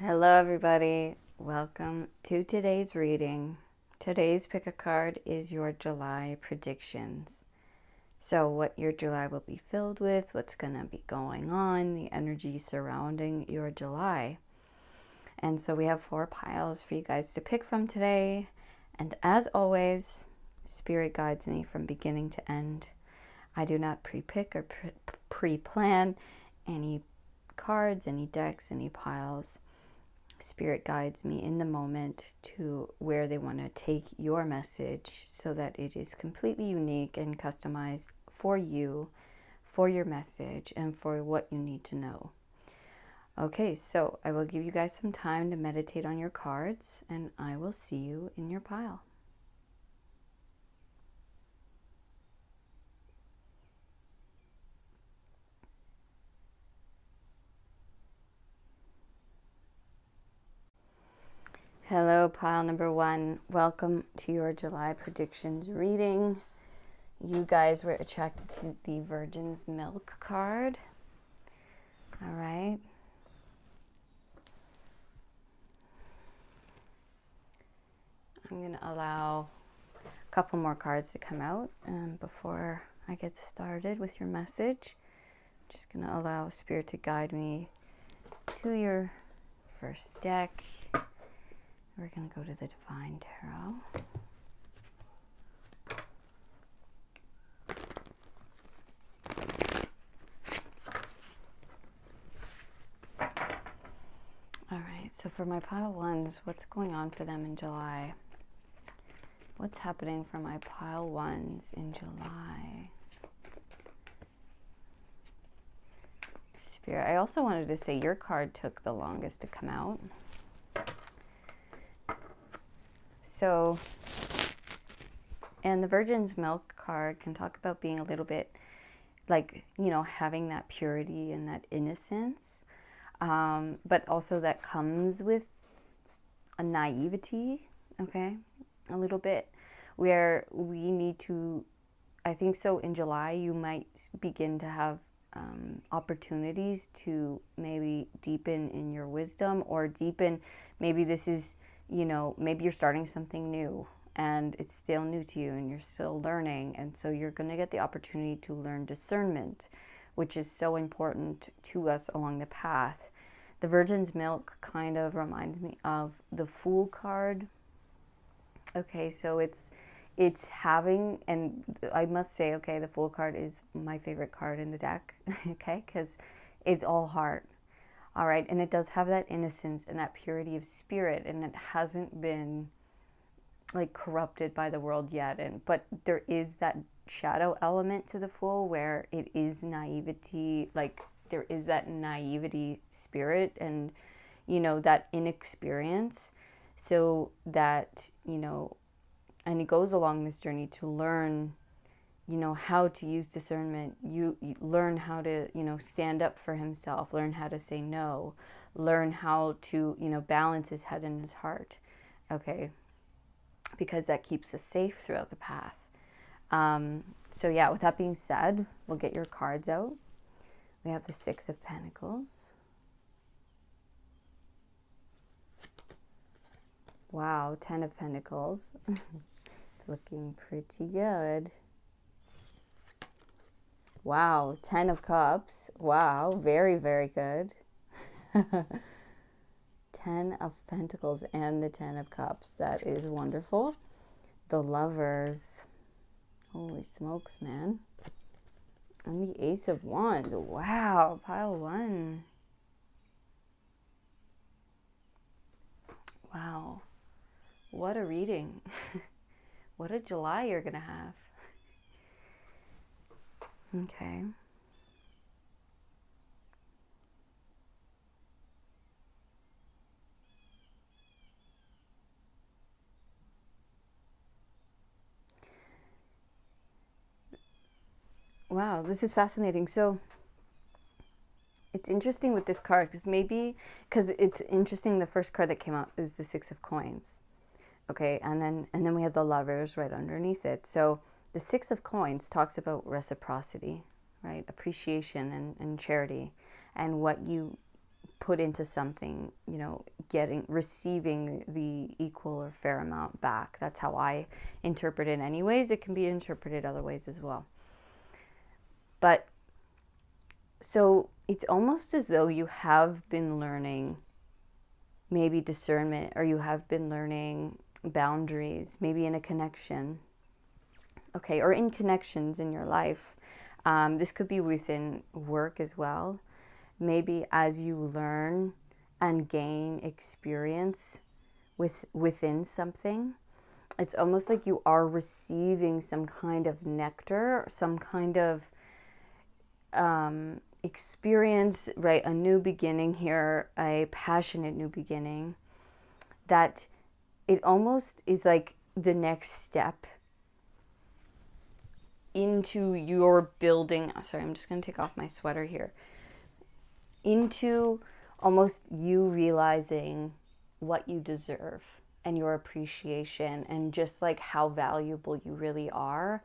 Hello everybody, welcome to today's reading. Today's pick a card is your July predictions. So what your July will be filled with, what's going to be going on, the energy surrounding your July. And so we have 4 piles for you guys to pick from today. And as always, Spirit guides me from beginning to end. I do not pre-pick or pre-plan any cards, any decks, any piles. Spirit guides me in the moment to where they want to take your message so that it is completely unique and customized for you, for your message, and for what you need to know. Okay, so I will give you guys some time to meditate on your cards, and I will see you in your pile. Hello, pile number 1. Welcome to your July predictions reading. You guys were attracted to the Virgin's Milk card. All right. I'm going to allow a couple more cards to come out before I get started with your message. I'm just going to allow Spirit to guide me to your first deck. We're going to go to the Divine Tarot. All right, so for my pile 1s, what's going on for them in July? What's happening for my pile 1s in July? Spirit, I also wanted to say your card took the longest to come out. So, and the Virgin's Milk card can talk about being a little bit like, having that purity and that innocence, but also that comes with a naivety, okay, a little bit, where we need to, I think so in July, you might begin to have opportunities to maybe deepen in your wisdom, or deepen, maybe this is, maybe you're starting something new and it's still new to you and you're still learning. And so you're going to get the opportunity to learn discernment, which is so important to us along the path. The Virgin's Milk kind of reminds me of the Fool card. Okay, so it's having, and I must say, okay, the Fool card is my favorite card in the deck, okay, because it's all heart. All right, and it does have that innocence and that purity of spirit, and it hasn't been like corrupted by the world yet. But there is that shadow element to the Fool where it is naivety, like there is that naivety spirit and, that inexperience. So that, and he goes along this journey to learn, how to use discernment. You learn how to, stand up for himself, learn how to say no, learn how to, balance his head and his heart. Okay. Because that keeps us safe throughout the path. So yeah, with that being said, we'll get your cards out. We have the 6 of Pentacles. Wow, 10 of Pentacles. Looking pretty good. Wow, 10 of Cups. Wow, very, very good. 10 of Pentacles and the 10 of Cups. That is wonderful. The Lovers. Holy smokes, man. And the Ace of Wands. Wow, pile 1. Wow. What a reading. What a July you're going to have. Okay. Wow, this is fascinating. So it's interesting with this card because it's interesting. The first card that came out is the 6 of Coins. Okay, and then we have the Lovers right underneath it. So the 6 of Coins talks about reciprocity, right? Appreciation and charity, and what you put into something, receiving the equal or fair amount back. That's how I interpret it anyways. It can be interpreted other ways as well. But so it's almost as though you have been learning maybe discernment, or you have been learning boundaries, maybe in a connection, okay, or in connections in your life. This could be within work as well. Maybe as you learn and gain experience within something, it's almost like you are receiving some kind of nectar, some kind of experience, right? A new beginning here, a passionate new beginning, that it almost is like the next step into your building. Sorry, I'm just going to take off my sweater here. Into almost you realizing what you deserve and your appreciation and just like how valuable you really are.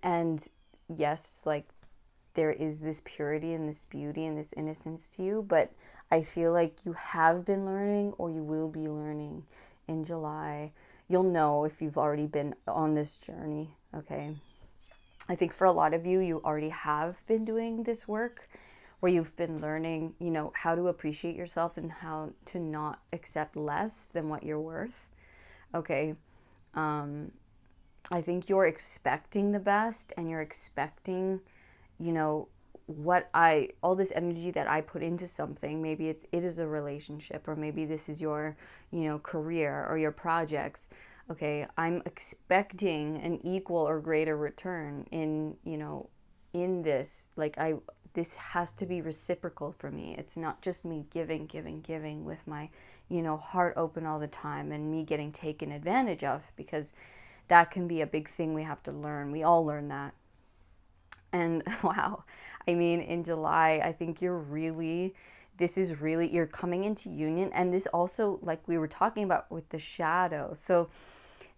And yes, like there is this purity and this beauty and this innocence to you, but I feel like you have been learning, or you will be learning in July. You'll know if you've already been on this journey, okay? I think for a lot of you, you already have been doing this work where you've been learning, how to appreciate yourself and how to not accept less than what you're worth, okay? I think you're expecting the best, and you're expecting, all this energy that I put into something. Maybe it is a relationship, or maybe this is your, career or your projects. Okay, I'm expecting an equal or greater return in this. This has to be reciprocal for me. It's not just me giving with my, heart open all the time, and me getting taken advantage of, because that can be a big thing we have to learn. We all learn that. And wow, I mean, in July, I think you're coming into union. And this also, like we were talking about with the shadow. So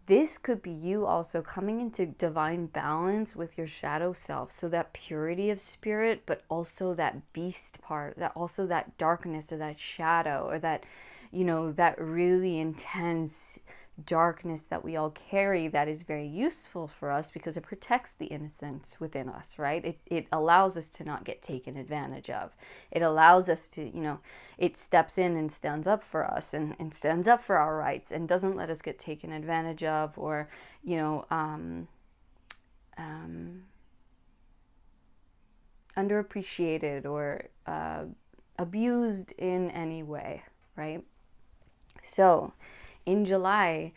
this could be you also coming into divine balance with your shadow self. So that purity of spirit, but also that beast part, that darkness or that shadow, or that, that really intense darkness that we all carry, that is very useful for us because it protects the innocence within us, right? It allows us to not get taken advantage of. It allows us to, it steps in and stands up for us, and stands up for our rights, and doesn't let us get taken advantage of, or, underappreciated, or abused in any way, right? So in July,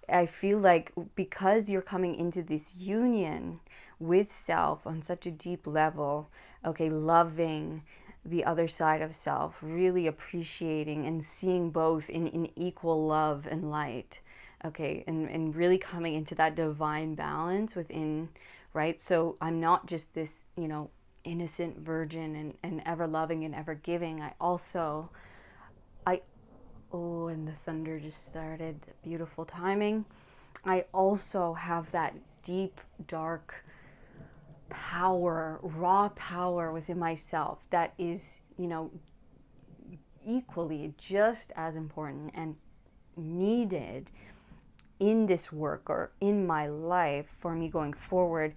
I feel like because you're coming into this union with self on such a deep level, okay, loving the other side of self, really appreciating and seeing both in equal love and light, okay, and really coming into that divine balance within, right? So I'm not just this, innocent virgin and ever loving and ever giving. Oh, and the thunder just started. Beautiful timing. I also have that deep, dark power, raw power within myself that is, equally just as important and needed in this work or in my life for me going forward,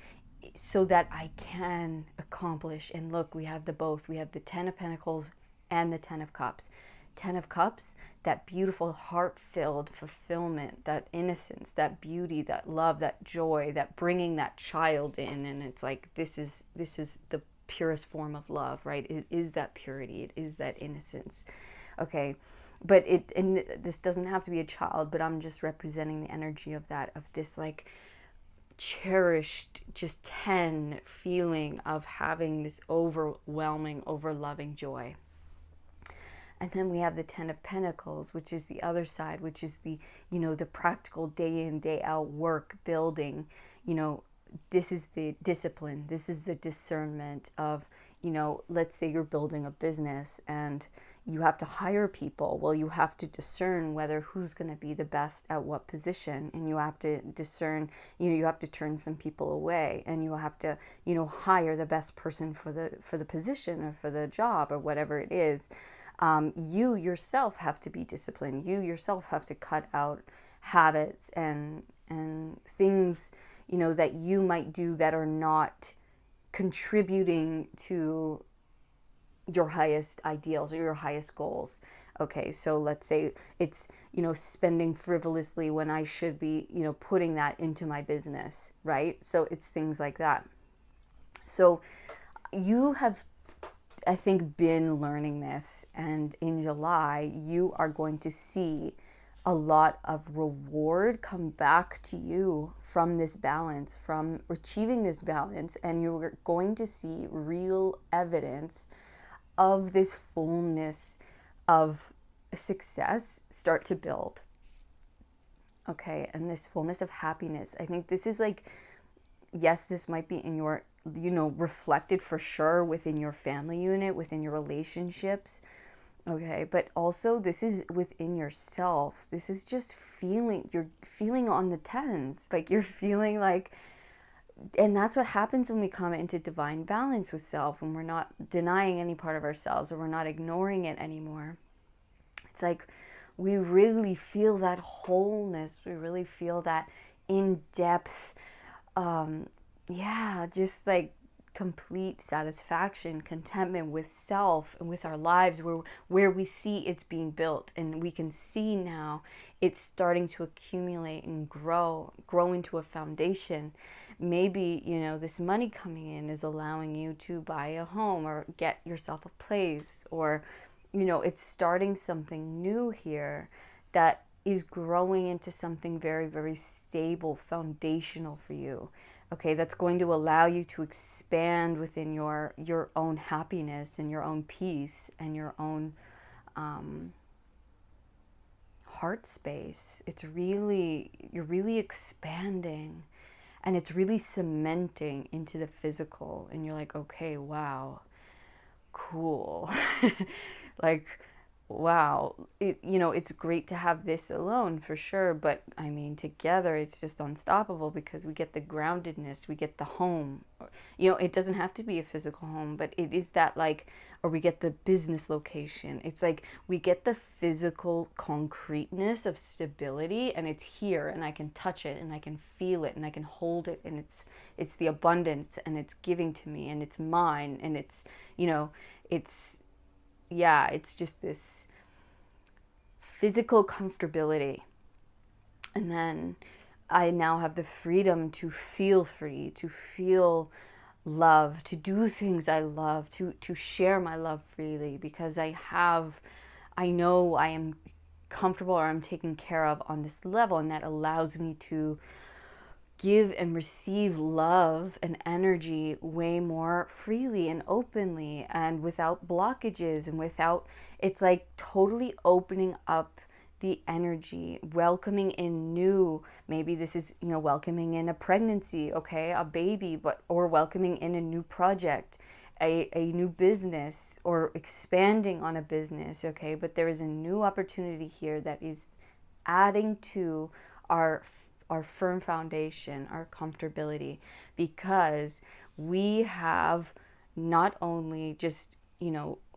so that I can accomplish. And look, we have the both. We have the 10 of Pentacles and the 10 of Cups. 10 of Cups, that beautiful heart-filled fulfillment, that innocence, that beauty, that love, that joy, that bringing that child in. And it's like, this is the purest form of love, right? It is that purity. It is that innocence. Okay. But this doesn't have to be a child, but I'm just representing the energy of that, of this like cherished, just 10 feeling of having this overwhelming, overloving joy. And then we have the 10 of Pentacles, which is the other side, which is the, the practical day in, day out work, building, this is the discipline. This is the discernment of, let's say you're building a business and you have to hire people. Well, you have to discern whether who's going to be the best at what position. And you have to discern, you have to turn some people away, and you have to, hire the best person for the position or for the job or whatever it is. You yourself have to be disciplined. You yourself have to cut out habits and things, that you might do that are not contributing to your highest ideals or your highest goals. Okay, so let's say it's, spending frivolously when I should be, putting that into my business, right? So it's things like that. So you have, I think, been learning this, and in July, you are going to see a lot of reward come back to you from this balance, from achieving this balance, and you're going to see real evidence of this fullness of success start to build. Okay, and this fullness of happiness. I think this is like, yes, this might be in your, reflected for sure within your family unit, within your relationships. Okay, but also this is within yourself. This is just feeling, you're feeling on the tens. Like you're feeling like, and that's what happens when we come into divine balance with self, when we're not denying any part of ourselves or we're not ignoring it anymore. It's like we really feel that wholeness. We really feel that in-depth, just like complete satisfaction, contentment with self and with our lives, where we see it's being built, and we can see now it's starting to accumulate and grow into a foundation. Maybe, this money coming in is allowing you to buy a home or get yourself a place, or, it's starting something new here that is growing into something very, very stable, foundational for you. Okay, that's going to allow you to expand within your own happiness and your own peace and your own heart space. You're really expanding, and it's really cementing into the physical, and you're like, okay, wow, cool. Like, wow, it's great to have this alone for sure, but I mean, together it's just unstoppable, because we get the groundedness, we get the home. It doesn't have to be a physical home, but it is that, like, or we get the business location. It's like we get the physical concreteness of stability, and it's here, and I can touch it, and I can feel it, and I can hold it, and it's the abundance, and it's giving to me, and it's mine, and it's, it's just this physical comfortability. And then I now have the freedom to feel free, to feel love, to do things I love, to share my love freely, because I know I am comfortable, or I'm taken care of on this level, and that allows me to give and receive love and energy way more freely and openly, and without blockages, and without, it's like totally opening up the energy, welcoming in new, maybe this is, welcoming in a pregnancy, okay, a baby, or welcoming in a new project, a new business, or expanding on a business, okay, but there is a new opportunity here that is adding to our firm foundation, our comfortability, because we have not only just,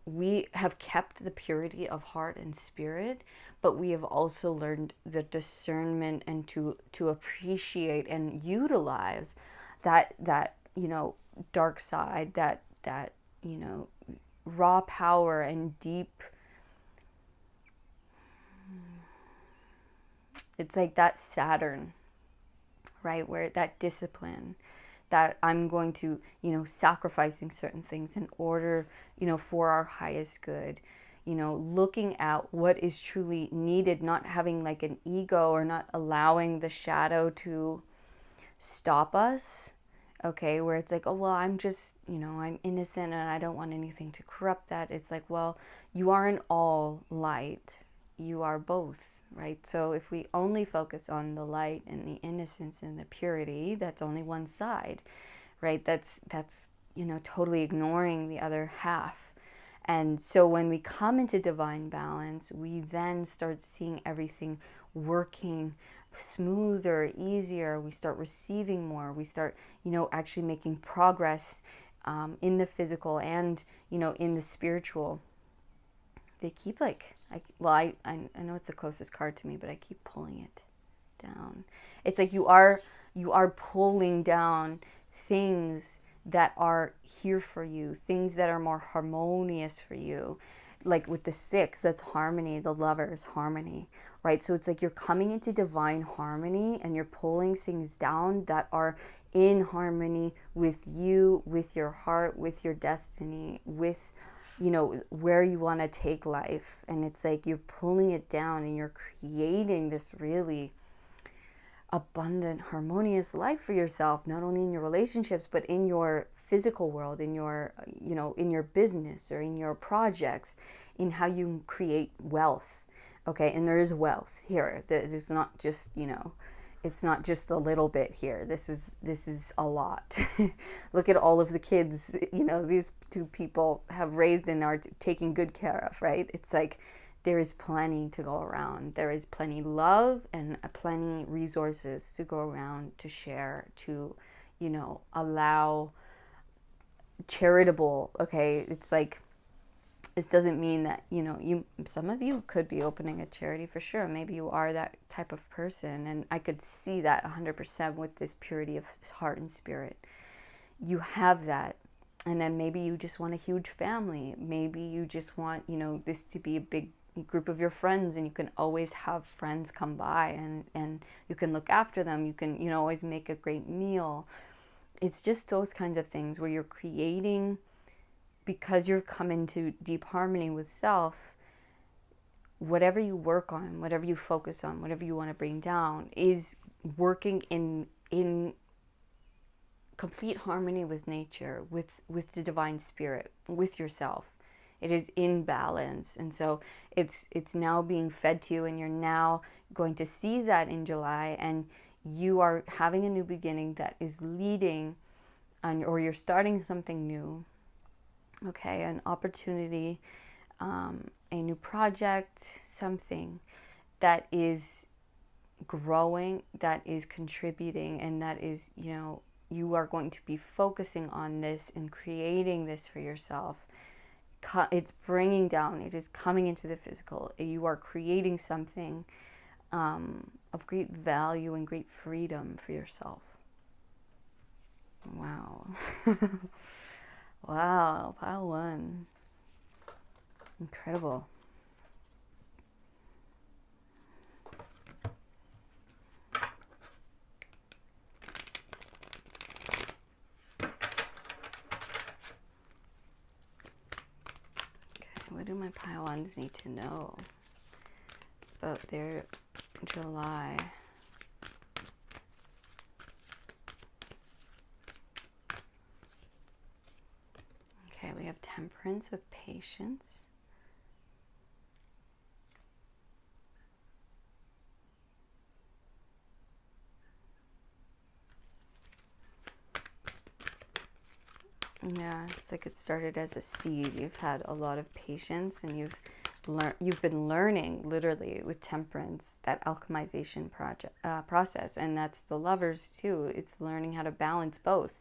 we have kept the purity of heart and spirit, but we have also learned the discernment and to appreciate and utilize that dark side, that raw power and deep. It's like that Saturn, right? Where that discipline, that I'm going to, sacrificing certain things in order, for our highest good, looking at what is truly needed, not having like an ego, or not allowing the shadow to stop us. Okay, where it's like, oh, well, I'm just, I'm innocent and I don't want anything to corrupt that. It's like, well, you aren't all light. You are both. Right? So if we only focus on the light and the innocence and the purity, that's only one side, right? That's totally ignoring the other half. And so when we come into divine balance, we then start seeing everything working smoother, easier. We start receiving more. We start, actually making progress in the physical and, in the spiritual. they keep like, I know it's the closest card to me, but I keep pulling it down. It's like you are pulling down things that are here for you, things that are more harmonious for you. Like with the 6, that's harmony, the Lovers, harmony, right? So it's like you're coming into divine harmony and you're pulling things down that are in harmony with you, with your heart, with your destiny, with, you know, where you want to take life. And it's like you're pulling it down and you're creating this really abundant, harmonious life for yourself, not only in your relationships, but in your physical world, in your, you know, in your business or in your projects, in how you create wealth. Okay. And there is wealth here. There's not just, you know, it's not just a little bit here. This is a lot. Look at all of the kids, you know, these 2 people have raised and are taking good care of, right? It's like, there is plenty to go around. There is plenty love and plenty resources to go around, to share, to, you know, allow charitable. Okay. It's like, this doesn't mean that, you know, some of you could be opening a charity for sure. Maybe you are that type of person. And I could see that 100% with this purity of heart and spirit. You have that. And then maybe you just want a huge family. Maybe you just want, you know, this to be a big group of your friends, and you can always have friends come by and you can look after them. You can, you know, always make a great meal. It's just those kinds of things where you're creating, because you're come into deep harmony with self. Whatever you work on, whatever you focus on, whatever you want to bring down is working in complete harmony with nature, with the divine spirit, with yourself. It is in balance. And so it's now being fed to you, and you're now going to see that in July, and you are having a new beginning that is leading on, or you're starting something new. Okay, an opportunity, a new project, something that is growing, that is contributing, and that is, you know, you are going to be focusing on this and creating this for yourself. It's bringing down, it is coming into the physical. You are creating something of great value and great freedom for yourself. Wow. Wow, pile 1. Incredible. What do my pile 1s need to know about their July? Okay, we have Temperance with patience. Yeah, it's like it started as a seed. You've had a lot of patience, and you've been learning literally with Temperance that alchemization process, and that's the Lovers too. It's learning how to balance both.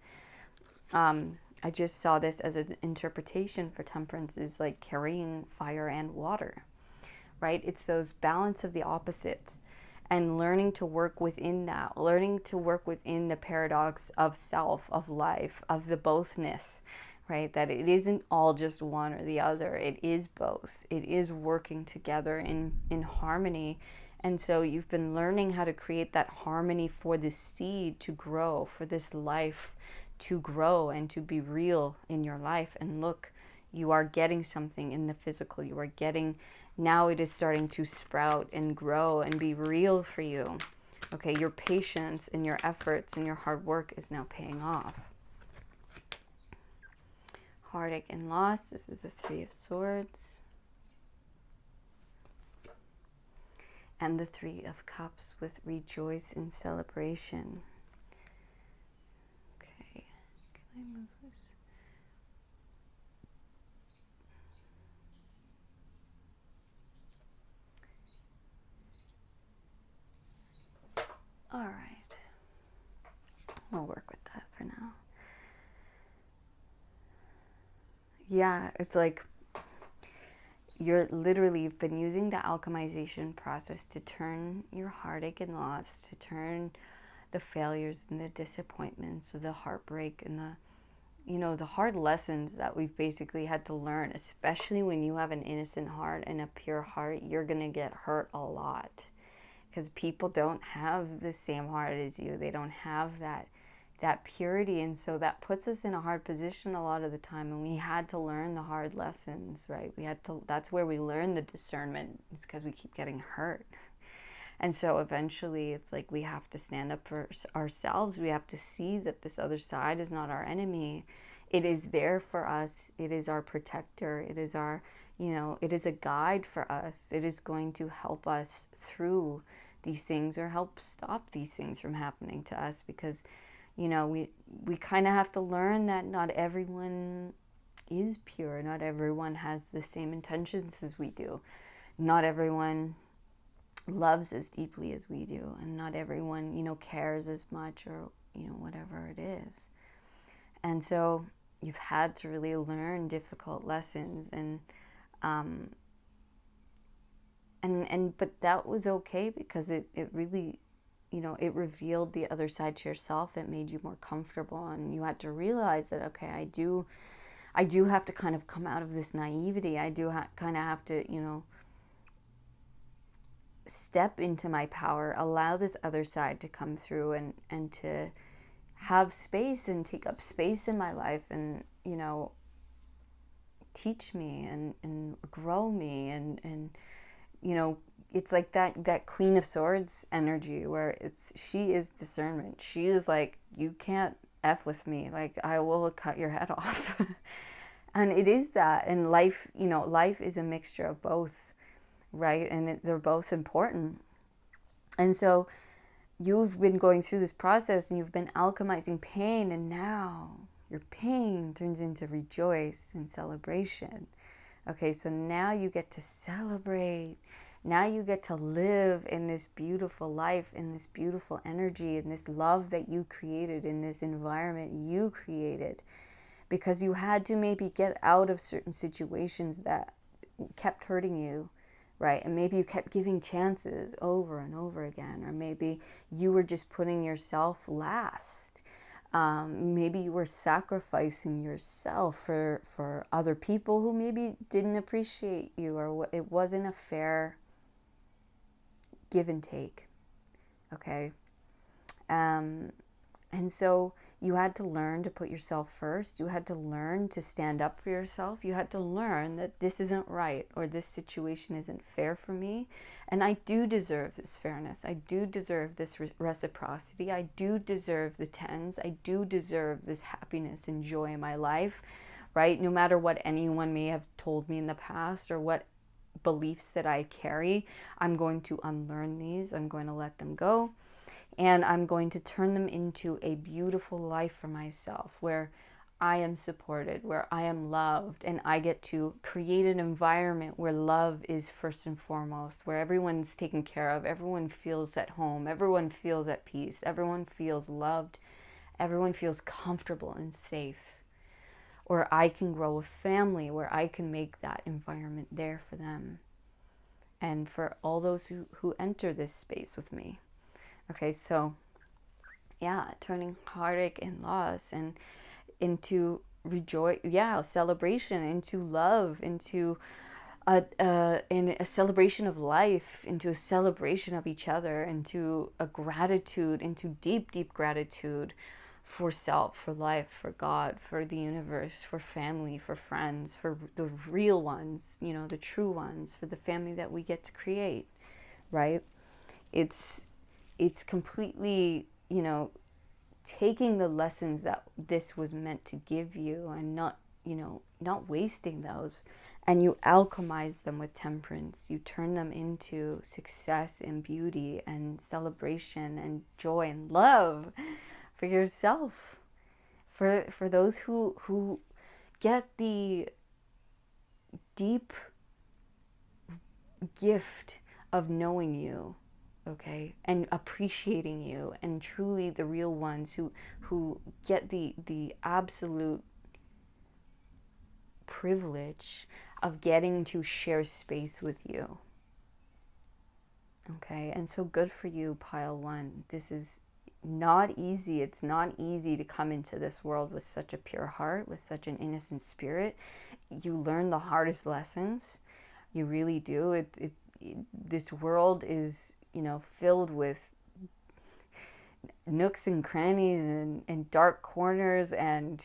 I just saw this as an interpretation for Temperance is like carrying fire and water, right? It's those balance of the opposites, and learning to work within that, learning to work within the paradox of self, of life, of the bothness, right? That it isn't all just one or the other. It is both. It is working together in harmony. And so you've been learning how to create that harmony for the seed to grow, for this life to grow and to be real in your life. And look, you are getting something in the physical. You are getting, now it is starting to sprout and grow and be real for you. Okay, your patience and your efforts and your hard work is now paying off. Heartache and loss, this is the 3 of Swords. And the 3 of Cups with rejoice and celebration. Okay, can I move this? All right, we'll work with that for now. Yeah, it's like you've been using the alchemization process to turn your heartache and loss, to turn the failures and the disappointments or the heartbreak and the hard lessons that we've basically had to learn, especially when you have an innocent heart and a pure heart. You're going to get hurt a lot because people don't have the same heart as you. They don't have that purity, and so that puts us in a hard position a lot of the time, and we had to learn the hard lessons, right? That's where we learn the discernment. It's because we keep getting hurt. And so eventually it's like we have to stand up for ourselves. We have to see that this other side is not our enemy. It is there for us. It is our protector. It is our, it is a guide for us. It is going to help us through these things or help stop these things from happening to us, because, we kind of have to learn that not everyone is pure. Not everyone has the same intentions as we do. Not everyone loves as deeply as we do, and not everyone cares as much, or whatever it is. And so you've had to really learn difficult lessons, and but that was okay, because it really it revealed the other side to yourself. It made you more comfortable, and you had to realize that, okay, I do have to kind of come out of this naivety. I do kind of have to step into my power, allow this other side to come through, and to have space and take up space in my life, and teach me and grow me, and it's like that Queen of Swords energy, where she is discernment. She is like, you can't F with me, like I will cut your head off. And it is that. And life is a mixture of both, right? And they're both important. And so you've been going through this process, and you've been alchemizing pain, and now your pain turns into rejoice and celebration. Okay, so now you get to celebrate. Now you get to live in this beautiful life, in this beautiful energy, in this love that you created, in this environment you created, because you had to maybe get out of certain situations that kept hurting you, right? And maybe you kept giving chances over and over again, or maybe you were just putting yourself last. Maybe you were sacrificing yourself for other people who maybe didn't appreciate you, or it wasn't a fair give and take. Okay. And so you had to learn to put yourself first. You had to learn to stand up for yourself. You had to learn that this isn't right, or this situation isn't fair for me. And I do deserve this fairness. I do deserve this reciprocity. I do deserve the tens. I do deserve this happiness and joy in my life, right? No matter what anyone may have told me in the past, or what beliefs that I carry, I'm going to unlearn these. I'm going to let them go. And I'm going to turn them into a beautiful life for myself, where I am supported, where I am loved, and I get to create an environment where love is first and foremost, where everyone's taken care of, everyone feels at home, everyone feels at peace, everyone feels loved, everyone feels comfortable and safe. Or I can grow a family where I can make that environment there for them, and for all those who enter this space with me. Okay, so yeah, turning heartache and loss and into celebration, into love, into a celebration of life, into a celebration of each other, into a gratitude, into deep, deep gratitude for self, for life, for God, for the universe, for family, for friends, for the real ones, the true ones, for the family that we get to create, right? It's completely, taking the lessons that this was meant to give you, and not wasting those, and you alchemize them with temperance. You turn them into success and beauty and celebration and joy and love for yourself, for those who get the deep gift of knowing you, okay, and appreciating you, and truly the real ones who get the absolute privilege of getting to share space with you. Okay, and so good for you, pile one. This is not easy. It's not easy to come into this world with such a pure heart, with such an innocent spirit. You learn the hardest lessons. You really do. This world is, filled with nooks and crannies and dark corners and,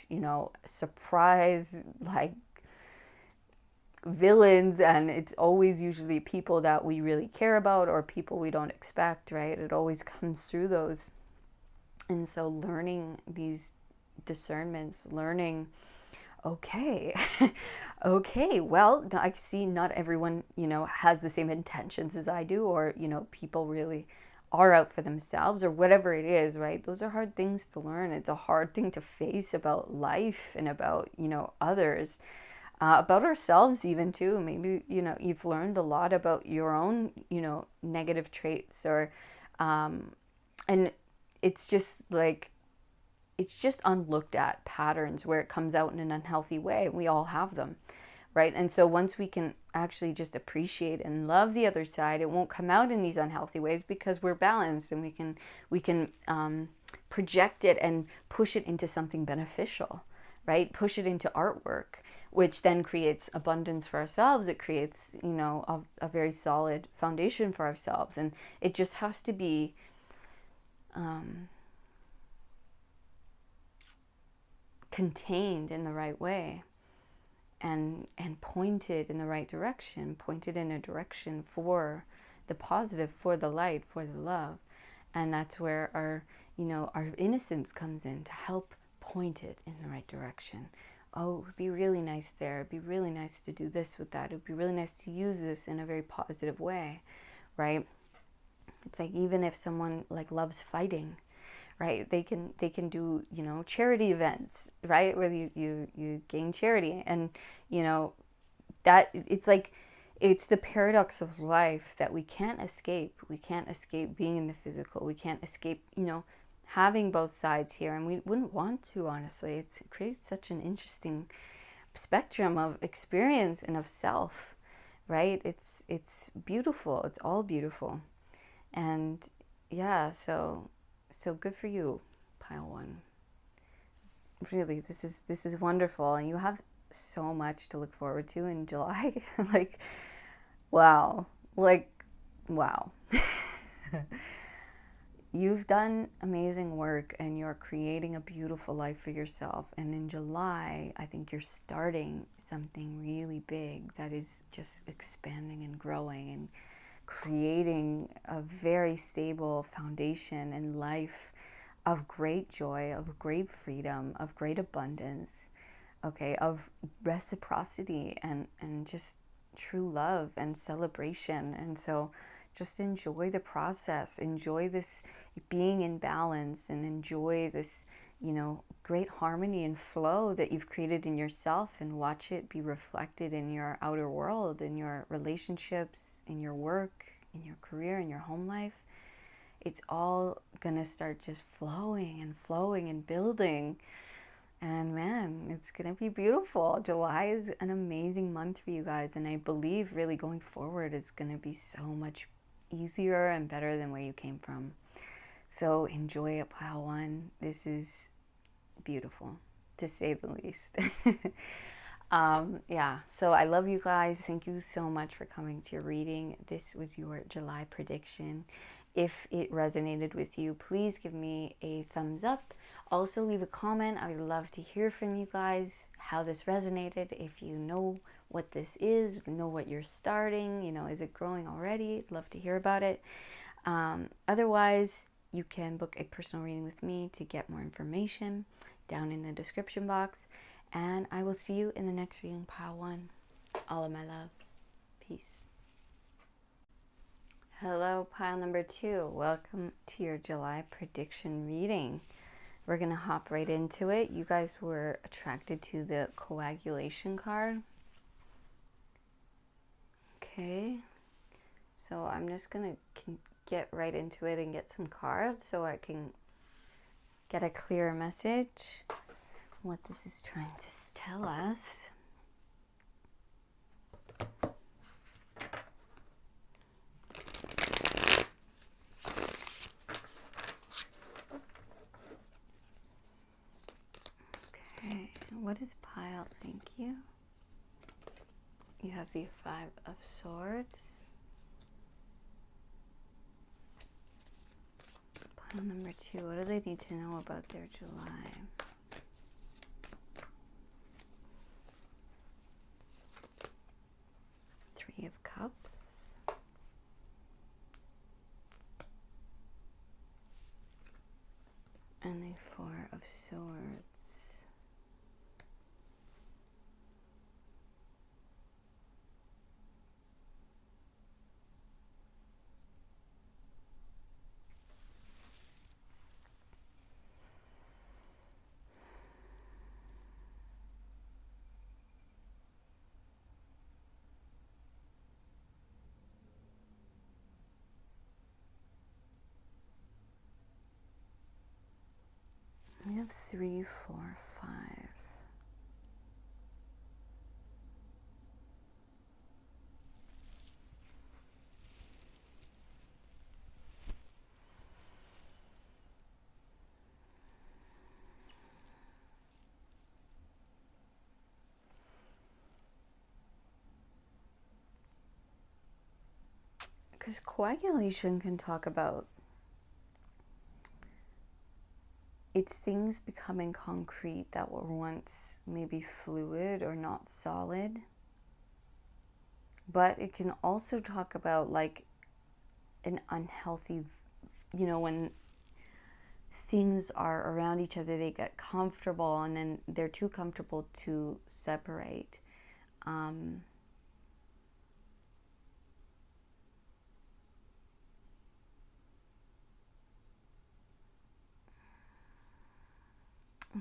surprise, like, villains, and it's always usually people that we really care about or people we don't expect, right? It always comes through those. And so learning these discernments, learning, okay, okay, well, I see not everyone, has the same intentions as I do, or, people really are out for themselves or whatever it is, right? Those are hard things to learn. It's a hard thing to face about life and about, others. About ourselves even too. Maybe, you've learned a lot about your own, negative traits, or and it's just like, it's just unlooked at patterns where it comes out in an unhealthy way. We all have them, right? And so once we can actually just appreciate and love the other side, it won't come out in these unhealthy ways because we're balanced, and we can project it and push it into something beneficial, right? Push it into artwork, which then creates abundance for ourselves. It creates, a very solid foundation for ourselves. And it just has to be contained in the right way, and pointed in the right direction, pointed in a direction for the positive, for the light, for the love. And that's where our innocence comes in, to help point it in the right direction. Oh, it would be really nice there. It'd be really nice to do this with that. It would be really nice to use this in a very positive way, right? It's like, even if someone like loves fighting, right? They can do, charity events, right? Where you gain charity, and, that it's like, it's the paradox of life that we can't escape. We can't escape being in the physical. We can't escape, having both sides here, and we wouldn't want to, honestly. It creates such an interesting spectrum of experience and of self, right? It's beautiful. It's all beautiful. And yeah, so good for you, pile one. Really, this is wonderful, and you have so much to look forward to in July. Like, wow. Like, wow. You've done amazing work, and you're creating a beautiful life for yourself. And in July, I think you're starting something really big that is just expanding and growing and creating a very stable foundation in life of great joy, of great freedom, of great abundance, okay, of reciprocity and just true love and celebration. And so just enjoy the process, enjoy this being in balance, and enjoy this, great harmony and flow that you've created in yourself, and watch it be reflected in your outer world, in your relationships, in your work, in your career, in your home life. It's all gonna start just flowing and building. And man, it's gonna be beautiful. July is an amazing month for you guys, and I believe really going forward is gonna be so much easier and better than where you came from. So enjoy it, pile one. This is beautiful, to say the least. Yeah, so I love you guys. Thank you so much for coming to your reading. This was your July prediction. If it resonated with you, please give me a thumbs up. Also, leave a comment. I would love to hear from you guys how this resonated. If you know what this is, know what you're starting, is it growing already? I'd love to hear about it. Otherwise, you can book a personal reading with me to get more information down in the description box. And I will see you in the next reading, pile one. All of my love. Peace. Hello, pile number two. Welcome to your July prediction reading. We're going to hop right into it. You guys were attracted to the Coagulation card. Okay. So I'm just going to get right into it and get some cards so I can get a clearer message what this is trying to tell us. just pile, thank you. You have the Five of Swords. Pile number 2, what do they need to know about their July? Three of Cups. And the Four of Swords. We have 3, 4, 5. Because coagulation can talk about it's things becoming concrete that were once maybe fluid or not solid. But it can also talk about like an unhealthy, when things are around each other, they get comfortable and then they're too comfortable to separate.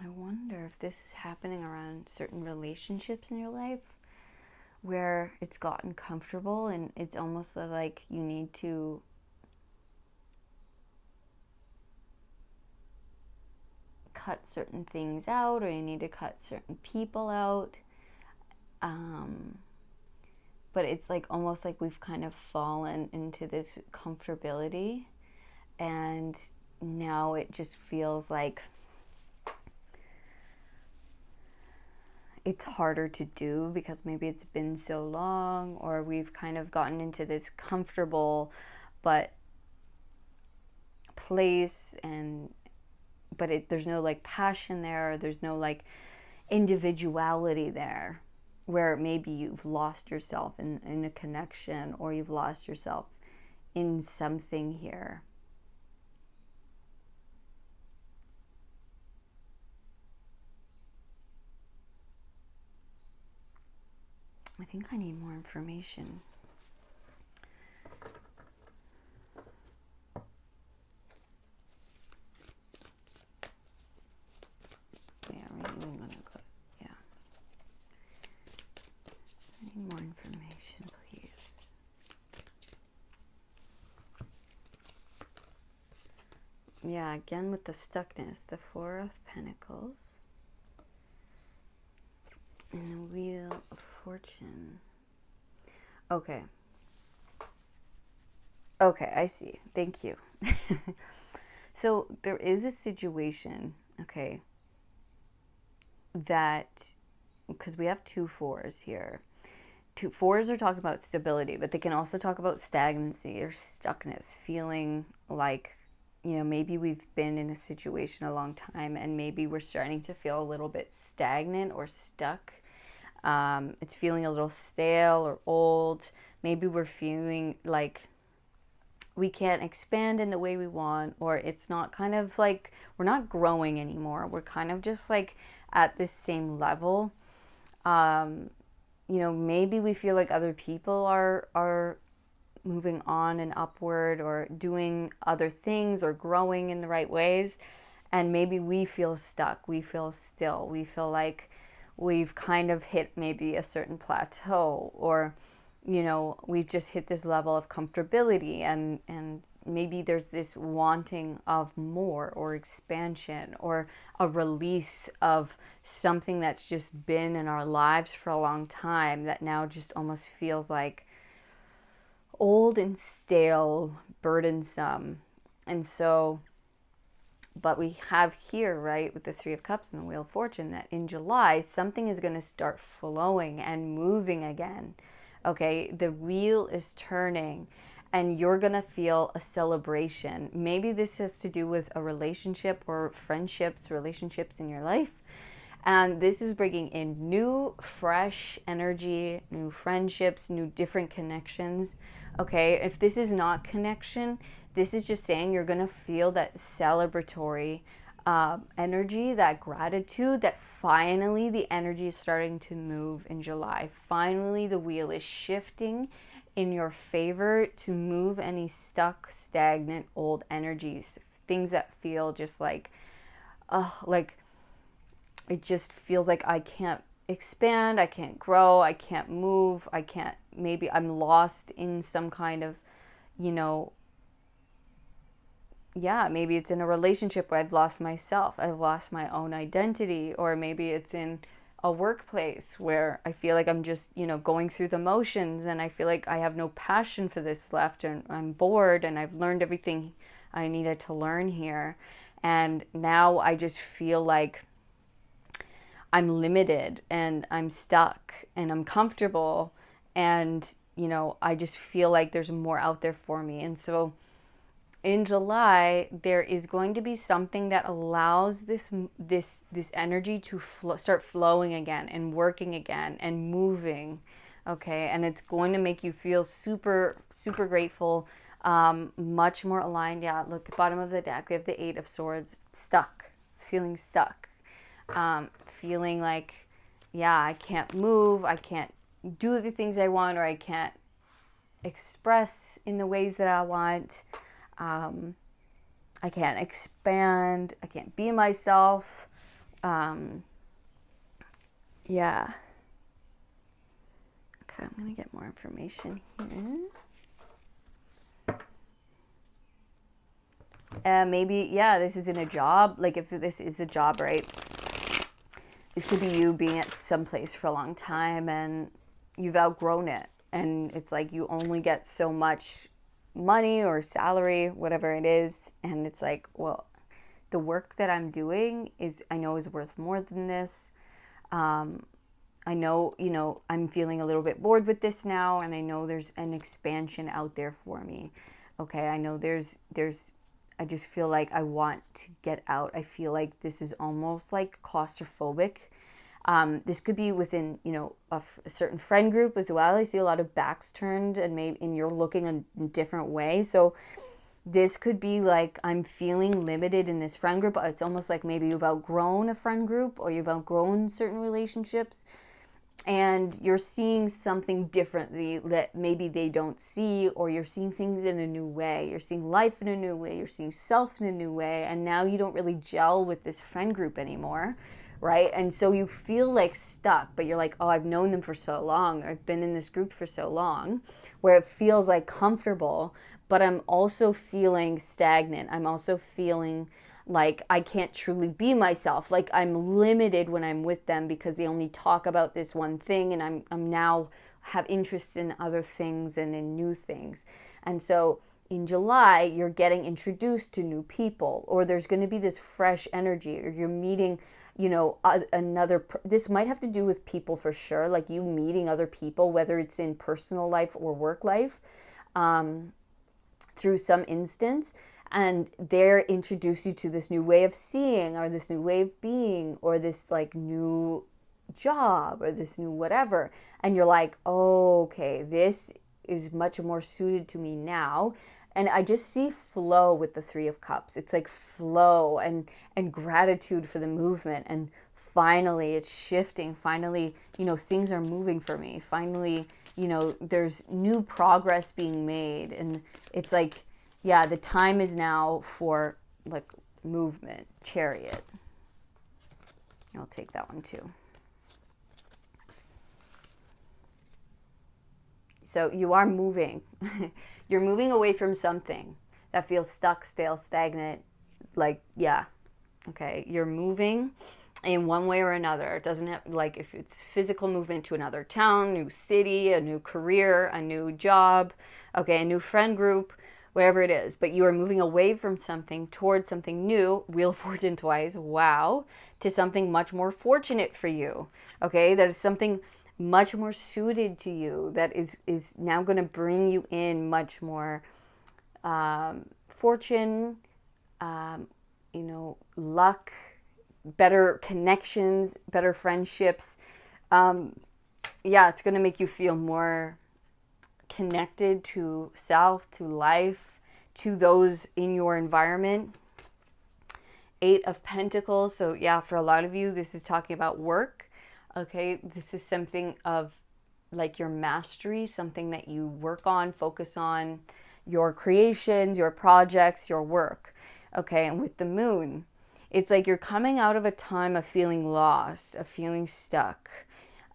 I wonder if this is happening around certain relationships in your life where it's gotten comfortable and it's almost like you need to cut certain things out, or you need to cut certain people out. But it's like almost like we've kind of fallen into this comfortability, and now it just feels like it's harder to do because maybe it's been so long, or we've kind of gotten into this comfortable but place, but there's no like passion there, or there's no like individuality there, where maybe you've lost yourself in a connection, or you've lost yourself in something here. I think I need more information. Yeah, I'm gonna go. Yeah. I need more information, please. Yeah, again with the stuckness, the Four of Pentacles. And the Wheel of Fortune. Okay. Okay, I see. Thank you. So there is a situation, okay, that, because we have 2 4s here. 2 4s are talking about stability, but they can also talk about stagnancy or stuckness, feeling like, maybe we've been in a situation a long time and maybe we're starting to feel a little bit stagnant or stuck. It's feeling a little stale or old. Maybe we're feeling like we can't expand in the way we want, or it's not kind of like we're not growing anymore. We're kind of just like at this same level. Maybe we feel like other people are moving on and upward, or doing other things, or growing in the right ways, and maybe we feel stuck, we feel still, we feel like we've kind of hit maybe a certain plateau, or we've just hit this level of comfortability, and maybe there's this wanting of more, or expansion, or a release of something that's just been in our lives for a long time that now just almost feels like old and stale, burdensome. And so But we have here, right, with the Three of Cups and the Wheel of Fortune, that in July, something is going to start flowing and moving again. Okay, the wheel is turning and you're going to feel a celebration. Maybe this has to do with a relationship or friendships, relationships in your life. And this is bringing in new, fresh energy, new friendships, new different connections. Okay, if this is not connection, this is just saying you're going to feel that celebratory energy, that gratitude, that finally the energy is starting to move in July. Finally, the wheel is shifting in your favor to move any stuck, stagnant, old energies, things that feel just like it just feels like I can't expand, I can't grow, I can't move, I can't, maybe I'm lost in some kind of, you know, yeah, maybe it's in a relationship where I've lost myself, I've lost my own identity, or maybe it's in a workplace where I feel like I'm just, going through the motions and I feel like I have no passion for this left and I'm bored and I've learned everything I needed to learn here. And now I just feel like I'm limited and I'm stuck and I'm comfortable and I just feel like there's more out there for me. And so in July there is going to be something that allows this energy to start flowing again and working again and moving. Okay, and it's going to make you feel super super grateful, much more aligned. Yeah, look at the bottom of the deck, we have the Eight of Swords. Feeling stuck, feeling like, yeah, I can't move, I can't do the things I want, or I can't express in the ways that I want. I can't expand, I can't be myself. Yeah. Okay, I'm gonna get more information here. Maybe, yeah, this is in a job. Like if this is a job, right? This could be you being at some place for a long time and you've outgrown it. And it's like you only get so much money or salary, whatever it is. And it's like, well, the work that I'm doing I know is worth more than this. I know, I'm feeling a little bit bored with this now. And I know there's an expansion out there for me. Okay, I know I just feel like I want to get out. I feel like this is almost like claustrophobic. This could be within, a certain friend group as well. I see a lot of backs turned and you're looking a different way. So this could be like I'm feeling limited in this friend group. It's almost like maybe you've outgrown a friend group or you've outgrown certain relationships. And you're seeing something differently that maybe they don't see, or you're seeing things in a new way. You're seeing life in a new way. You're seeing self in a new way. And now you don't really gel with this friend group anymore, right? And so you feel like stuck, but you're like, oh, I've known them for so long. I've been in this group for so long, where it feels like comfortable, but I'm also feeling stagnant. I'm also feeling like I can't truly be myself. Like I'm limited when I'm with them because they only talk about this one thing, and I'm now have interests in other things and in new things. And so in July, you're getting introduced to new people, or there's going to be this fresh energy, or you're meeting, this might have to do with people for sure, like you meeting other people, whether it's in personal life or work life, through some instance. And they're introduce you to this new way of seeing, or this new way of being, or this like new job, or this new whatever. And you're like, oh, okay, this is much more suited to me now. And I just see flow with the Three of Cups. It's like flow and gratitude for the movement. And finally it's shifting. Finally, things are moving for me. Finally, there's new progress being made. And it's like, yeah, the time is now for like movement. Chariot. I'll take that one too. So you are moving. You're moving away from something that feels stuck, stale, stagnant. Like, yeah. Okay. You're moving in one way or another. It doesn't have, like, if it's physical movement to another town, new city, a new career, a new job, okay, a new friend group, whatever it is, but you are moving away from something towards something new, Wheel of Fortune twice, wow, to something much more fortunate for you, okay? That is something much more suited to you, that is now going to bring you in much more fortune, luck, better connections, better friendships. It's going to make you feel more connected to self, to life, to those in your environment. 8 of Pentacles. So yeah, for a lot of you, this is talking about work. Okay, this is something of like your mastery, something that you work on, focus on, your creations, your projects, your work. Okay, and with the Moon, it's like you're coming out of a time of feeling lost, of feeling stuck,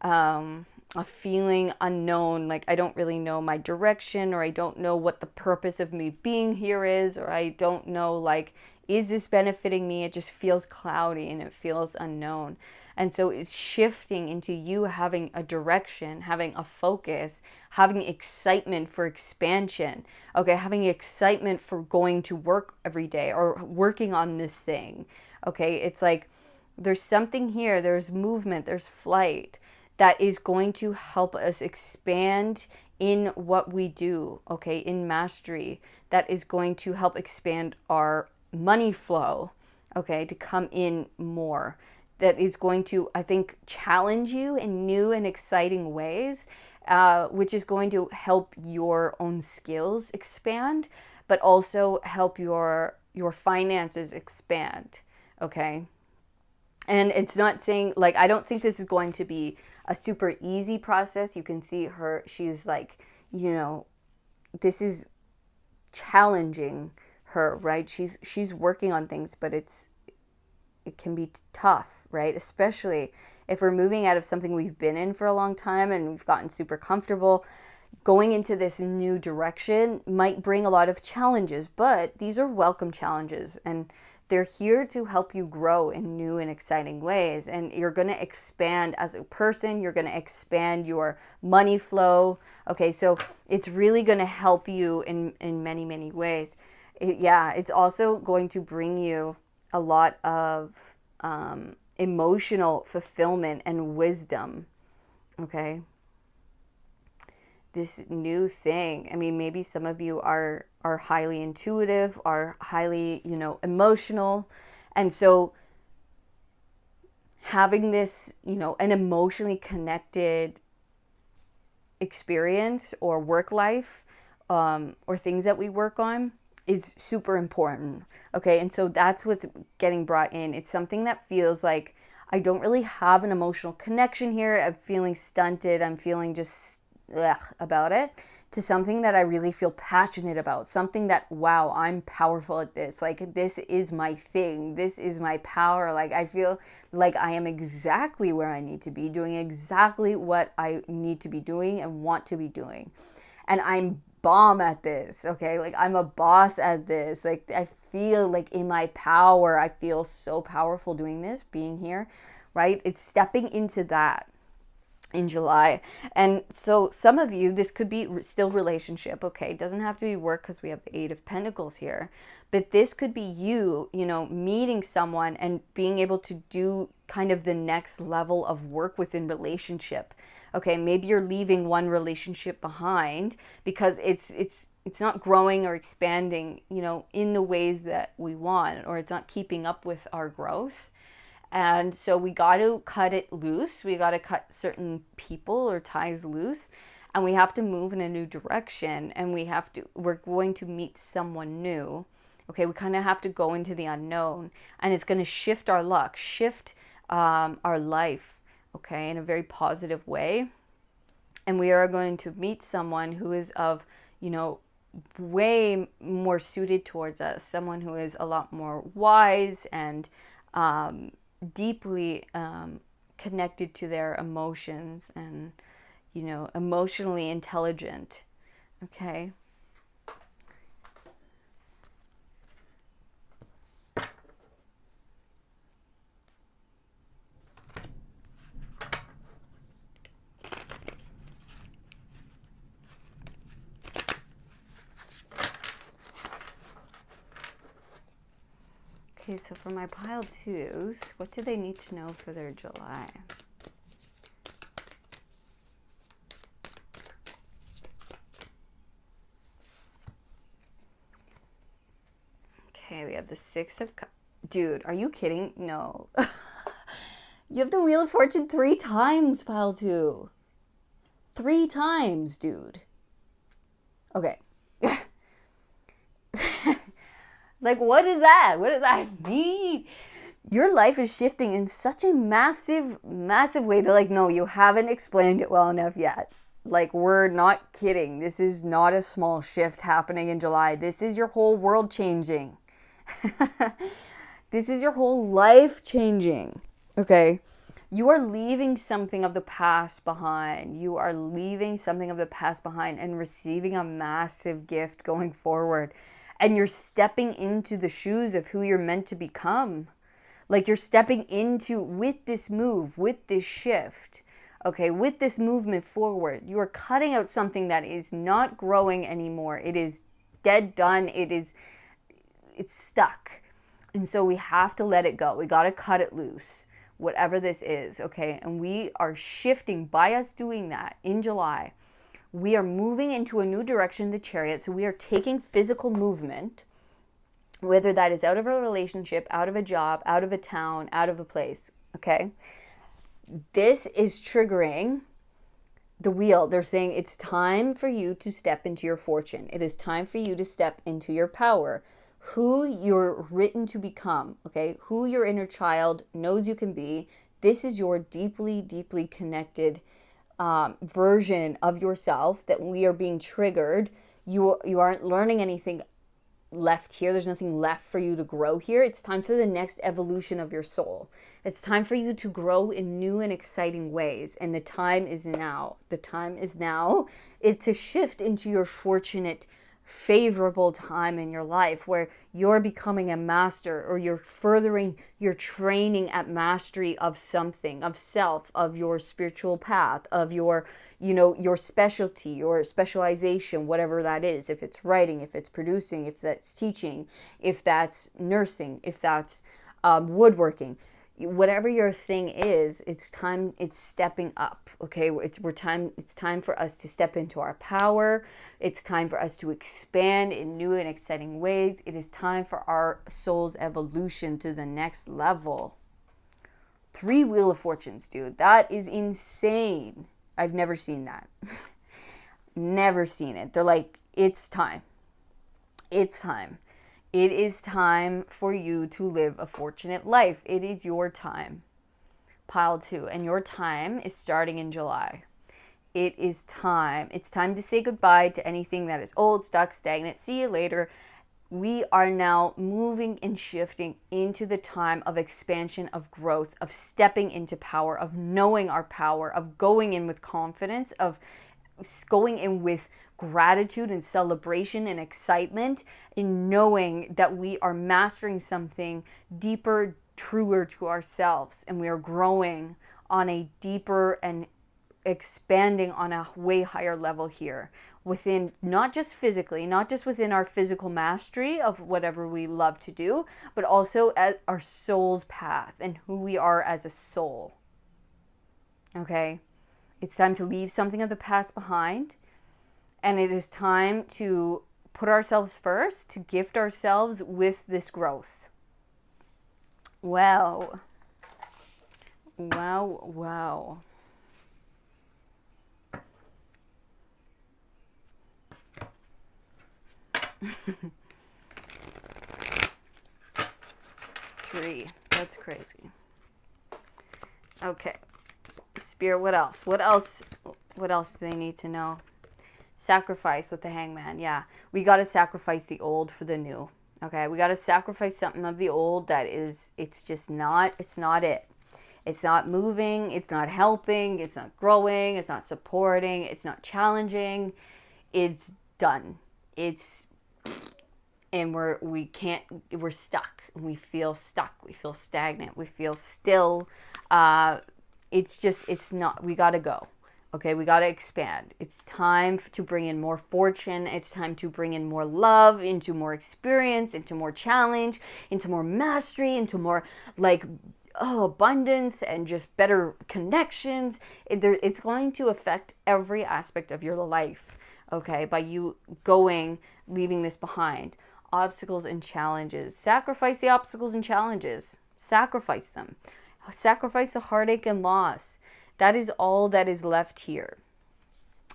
a feeling unknown, like I don't really know my direction, or I don't know what the purpose of me being here is, or I don't know, like, is this benefiting me? It just feels cloudy and it feels unknown. And so it's shifting into you having a direction, having a focus, having excitement for expansion, okay, having excitement for going to work every day or working on this thing, okay? It's like there's something here, there's movement, there's flight that is going to help us expand in what we do, okay, in mastery, that is going to help expand our money flow, okay, to come in more, that is going to, I think, challenge you in new and exciting ways, which is going to help your own skills expand, but also help your finances expand, okay? And it's not saying, like, I don't think this is going to be a super easy process. You can see her, she's like, this is challenging her, right? She's working on things, but it can be tough, right? Especially if we're moving out of something we've been in for a long time and we've gotten super comfortable. Going into this new direction might bring a lot of challenges, but these are welcome challenges, and they're here to help you grow in new and exciting ways. And you're going to expand as a person. You're going to expand your money flow. Okay, so it's really going to help you in many, many ways. It's also going to bring you a lot of emotional fulfillment and wisdom. Okay. This new thing. I mean, maybe some of you are highly intuitive, are highly, emotional. And so having this, an emotionally connected experience or work life, or things that we work on is super important. Okay. And so that's what's getting brought in. It's something that feels like I don't really have an emotional connection here. I'm feeling stunted. I'm feeling just about it, to something that I really feel passionate about, something that, wow, I'm powerful at this, like this is my thing, this is my power, like I feel like I am exactly where I need to be, doing exactly what I need to be doing and want to be doing, and I'm bomb at this, okay, like I'm a boss at this, like I feel like in my power, I feel so powerful doing this, being here, right? It's stepping into that in July. And so some of you, this could be still relationship, okay? It doesn't have to be work because we have the 8 of Pentacles here. But this could be you, meeting someone and being able to do kind of the next level of work within relationship. Okay, maybe you're leaving one relationship behind because it's not growing or expanding, in the ways that we want, or it's not keeping up with our growth. And so we got to cut it loose. We got to cut certain people or ties loose, and we have to move in a new direction, and we're going to meet someone new. Okay, we kind of have to go into the unknown, and it's going to shift our luck, shift our life, okay, in a very positive way. And we are going to meet someone who is of, way more suited towards us, someone who is a lot more wise and deeply connected to their emotions and, emotionally intelligent. Okay. Okay, so for my pile twos, what do they need to know for their July? Okay, we have the Six of Cups. Dude, are you kidding? No. You have the Wheel of Fortune 3 times, pile 2. 3 times, dude. Okay. Like, what is that? What does that mean? Your life is shifting in such a massive, massive way. They're like, no, you haven't explained it well enough yet. Like, we're not kidding. This is not a small shift happening in July. This is your whole world changing. This is your whole life changing. Okay? You are leaving something of the past behind. You are leaving something of the past behind and receiving a massive gift going forward. And you're stepping into the shoes of who you're meant to become. Like, you're stepping into, with this move, with this shift, okay, with this movement forward, you are cutting out something that is not growing anymore. It is dead, done. It's stuck. And so we have to let it go. We got to cut it loose, whatever this is, okay? And we are shifting by us doing that in July. We are moving into a new direction, the Chariot. So we are taking physical movement, whether that is out of a relationship, out of a job, out of a town, out of a place, okay? This is triggering the wheel. They're saying it's time for you to step into your fortune. It is time for you to step into your power, who you're written to become, okay? Who your inner child knows you can be. This is your deeply, deeply connected version of yourself that we are being triggered. You aren't learning anything left here. There's nothing left for you to grow here. It's time for the next evolution of your soul. It's time for you to grow in new and exciting ways. And the time is now. The time is now. It's a shift into your fortunate, favorable time in your life where you're becoming a master, or you're furthering your training at mastery of something, of self, of your spiritual path, of your, your specialty, your specialization, whatever that is. If it's writing, if it's producing, if that's teaching, if that's nursing, if that's woodworking, whatever your thing is, it's time. It's stepping up. Okay, it's time for us to step into our power. It's time for us to expand in new and exciting ways. It is time for our soul's evolution to the next level. 3 Wheel of Fortunes, dude. That is insane. I've never seen that. Never seen it. They're like, it's time. It's time. It is time for you to live a fortunate life. It is your time. Pile 2, and your time is starting in July. It is time. It's time to say goodbye to anything that is old, stuck, stagnant. See you later. We are now moving and shifting into the time of expansion, of growth, of stepping into power, of knowing our power, of going in with confidence, of going in with gratitude and celebration and excitement, in knowing that we are mastering something deeper, truer to ourselves, and we are growing on a deeper and expanding on a way higher level here, within, not just physically, not just within our physical mastery of whatever we love to do, but also at our soul's path and who we are as a soul. Okay? It's time to leave something of the past behind, and it is time to put ourselves first, to gift ourselves with this growth. Wow. Wow, wow. Three. That's crazy. Okay. Spirit, what else? What else do they need to know? Sacrifice with the Hangman. Yeah. We got to sacrifice the old for the new. Okay, we got to sacrifice something of the old that is, it's not it. It's not moving, it's not helping, it's not growing, it's not supporting, it's not challenging. It's done. And we're stuck. We feel stuck. We feel stagnant. We feel still. It's not, we got to go. Okay, we got to expand. It's time to bring in more fortune. It's time to bring in more love, into more experience, into more challenge, into more mastery, into more like abundance and just better connections. It's going to affect every aspect of your life, okay, by you leaving this behind. Obstacles and challenges. Sacrifice the obstacles and challenges. Sacrifice them. Sacrifice the heartache and loss. That is all that is left here.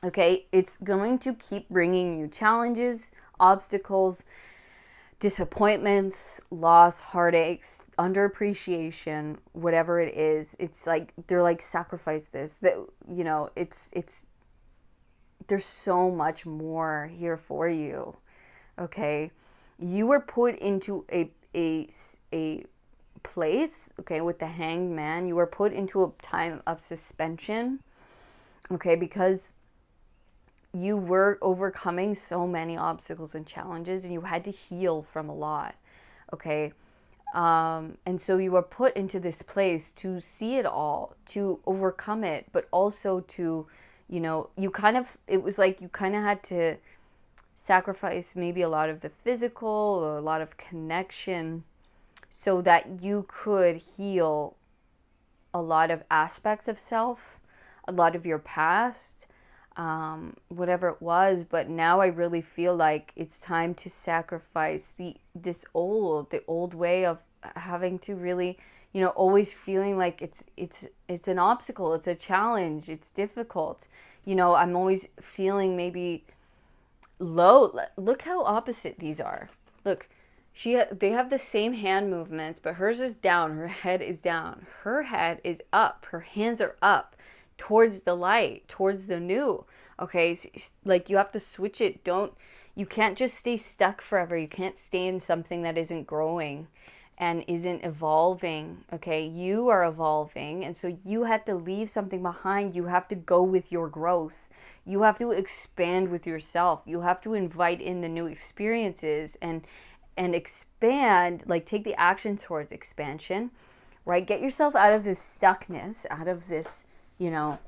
Okay, it's going to keep bringing you challenges, obstacles, disappointments, loss, heartaches, underappreciation, whatever it is. It's like they're like, sacrifice this. That, you know, it's there's so much more here for you. Okay, you were put into a place, okay, with the Hanged Man. You were put into a time of suspension, okay, because you were overcoming so many obstacles and challenges, and you had to heal from a lot, okay, and so you were put into this place to see it all, to overcome it, but also to, you know, it was like you kind of had to sacrifice maybe a lot of the physical or a lot of connection so that you could heal a lot of aspects of self, a lot of your past, whatever it was. But now I really feel like it's time to sacrifice the old way of having to really, you know, always feeling like it's an obstacle, it's a challenge, it's difficult. You know, I'm always feeling maybe low. Look how opposite these are. Look, they have the same hand movements, but hers is down, her head is down. Her head is up, her hands are up towards the light, towards the new. Okay, so, like, you have to switch it. You can't just stay stuck forever. You can't stay in something that isn't growing and isn't evolving. Okay, you are evolving, and so you have to leave something behind. You have to go with your growth. You have to expand with yourself. You have to invite in the new experiences and expand, like, take the action towards expansion, right? Get yourself out of this stuckness, out of this, you know,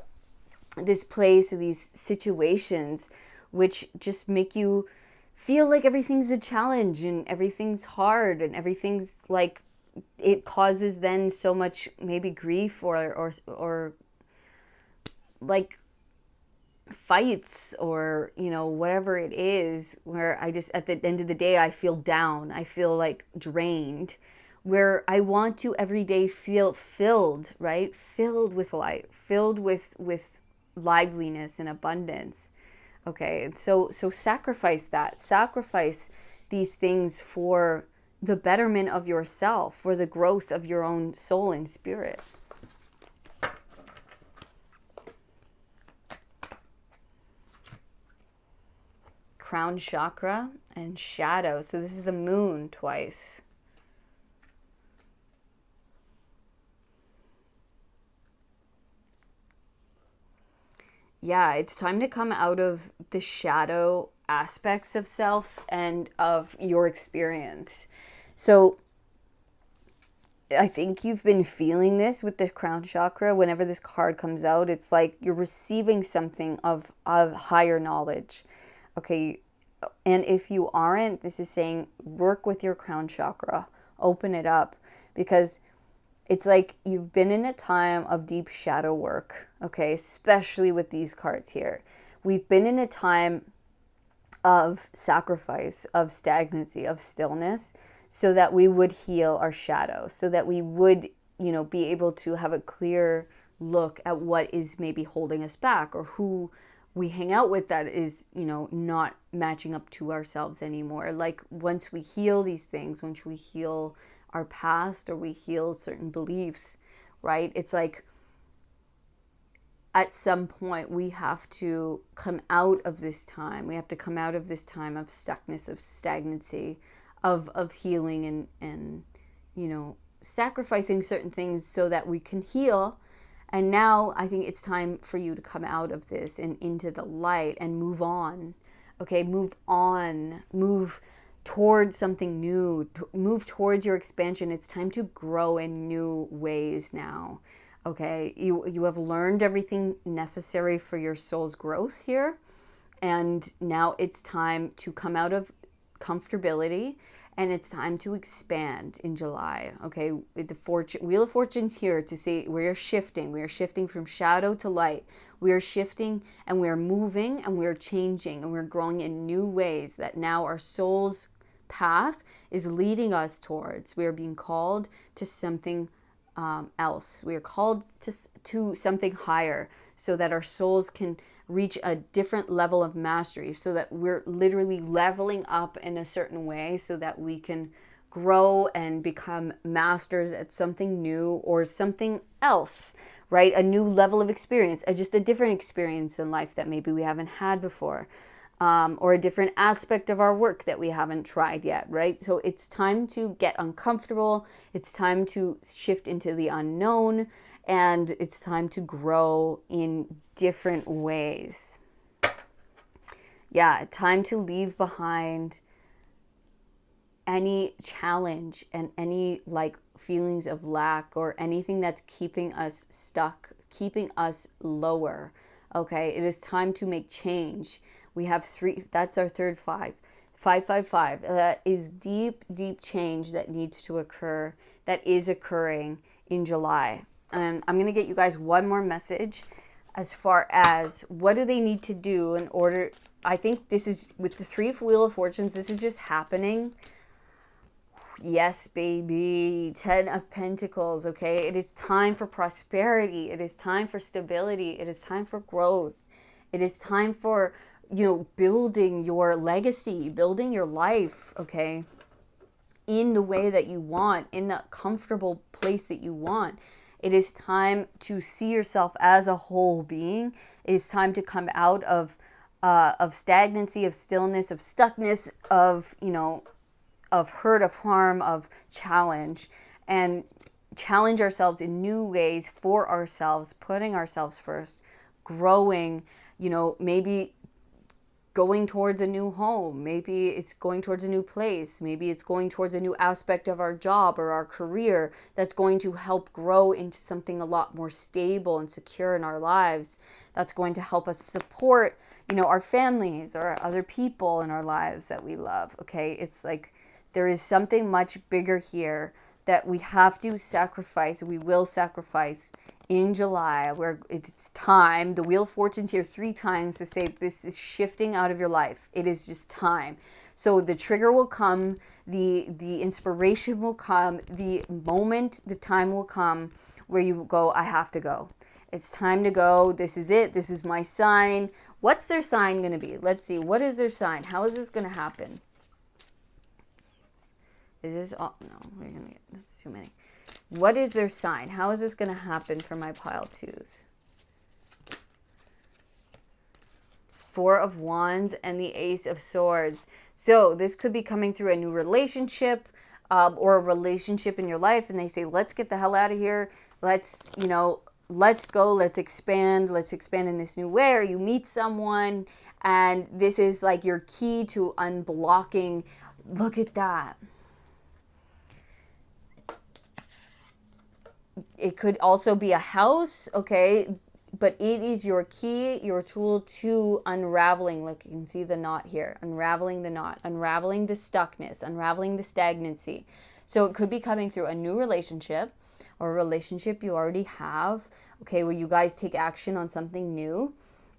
this place or these situations which just make you feel like everything's a challenge and everything's hard and everything's like, it causes then so much maybe grief or like fights, or, you know, whatever it is, where I just, at the end of the day, I feel down, I feel like drained, where I want to every day feel filled, right? Filled with light, filled with liveliness and abundance. Okay, so sacrifice that. Sacrifice these things for the betterment of yourself, for the growth of your own soul and spirit. Crown chakra and shadow. So this is the moon twice. Yeah, it's time to come out of the shadow aspects of self and of your experience. So I think you've been feeling this with the crown chakra. Whenever this card comes out, it's like you're receiving something of higher knowledge. Okay, and if you aren't, this is saying work with your crown chakra, open it up, because it's like you've been in a time of deep shadow work, okay, especially with these cards here. We've been in a time of sacrifice, of stagnancy, of stillness, so that we would heal our shadow, so that we would, you know, be able to have a clear look at what is maybe holding us back, or who we hang out with that is, you know, not matching up to ourselves anymore. Like, once we heal these things, once we heal our past, or we heal certain beliefs, right? It's like at some point we have to come out of this time. We have to come out of this time of stuckness, of stagnancy, of healing and you know, sacrificing certain things so that we can heal. And now I think it's time for you to come out of this and into the light and move on. Okay, move on, move towards something new, move towards your expansion. It's time to grow in new ways now. Okay, you have learned everything necessary for your soul's growth here. And now it's time to come out of comfortability, and it's time to expand in July. Okay, with the Wheel of Fortune's here to say we are shifting. We are shifting from shadow to light. We are shifting, and we are moving, and we are changing, and we're growing in new ways that now our soul's path is leading us towards. We are being called to something else. We are called to something higher, so that our souls can reach a different level of mastery, so that we're literally leveling up in a certain way, so that we can grow and become masters at something new or something else, right? A new level of experience, just a different experience in life that maybe we haven't had before. Or a different aspect of our work that we haven't tried yet, right? So it's time to get uncomfortable. It's time to shift into the unknown, and it's time to grow in different ways. Yeah, time to leave behind any challenge and any like feelings of lack or anything that's keeping us stuck, keeping us lower. Okay, it is time to make change. We have 3, that's our third 5. 555. That is deep, deep change that needs to occur, that is occurring in July. And I'm going to get you guys one more message as far as what do they need to do in order. I think this is with the 3 Wheel of Fortunes, this is just happening. Yes, baby. 10 of Pentacles, okay? It is time for prosperity. It is time for stability. It is time for growth. It is time for, building your legacy, building your life, okay? In the way that you want, in the comfortable place that you want. It is time to see yourself as a whole being. It is time to come out of stagnancy, of stillness, of stuckness, of hurt, of harm, of challenge, and challenge ourselves in new ways for ourselves, putting ourselves first, growing, maybe going towards a new home. Maybe it's going towards a new place. Maybe it's going towards a new aspect of our job or our career that's going to help grow into something a lot more stable and secure in our lives. That's going to help us support, our families or other people in our lives that we love. Okay, it's like there is something much bigger here that we have to sacrifice. We will sacrifice in July, where it's time. The Wheel of Fortune's here 3 times to say this is shifting out of your life. It is just time. So the trigger will come, the inspiration will come, the moment, the time will come where you go, I have to go. It's time to go. This is it. This is my sign. What's their sign going to be? Let's see. What is their sign? How is this going to happen? Is this all? No, we're going to get, that's too many. What is their sign? How is this going to happen for my pile 2s? 4 of Wands and the Ace of Swords. So this could be coming through a new relationship or a relationship in your life. And they say, let's get the hell out of here. Let's go. Let's expand. Let's expand in this new way. Or you meet someone and this is like your key to unblocking. Look at that. It could also be a house, okay? But it is your key, your tool to unraveling. Look, you can see the knot here. Unraveling the knot, unraveling the stuckness, unraveling the stagnancy. So it could be coming through a new relationship or a relationship you already have, okay, where you guys take action on something new,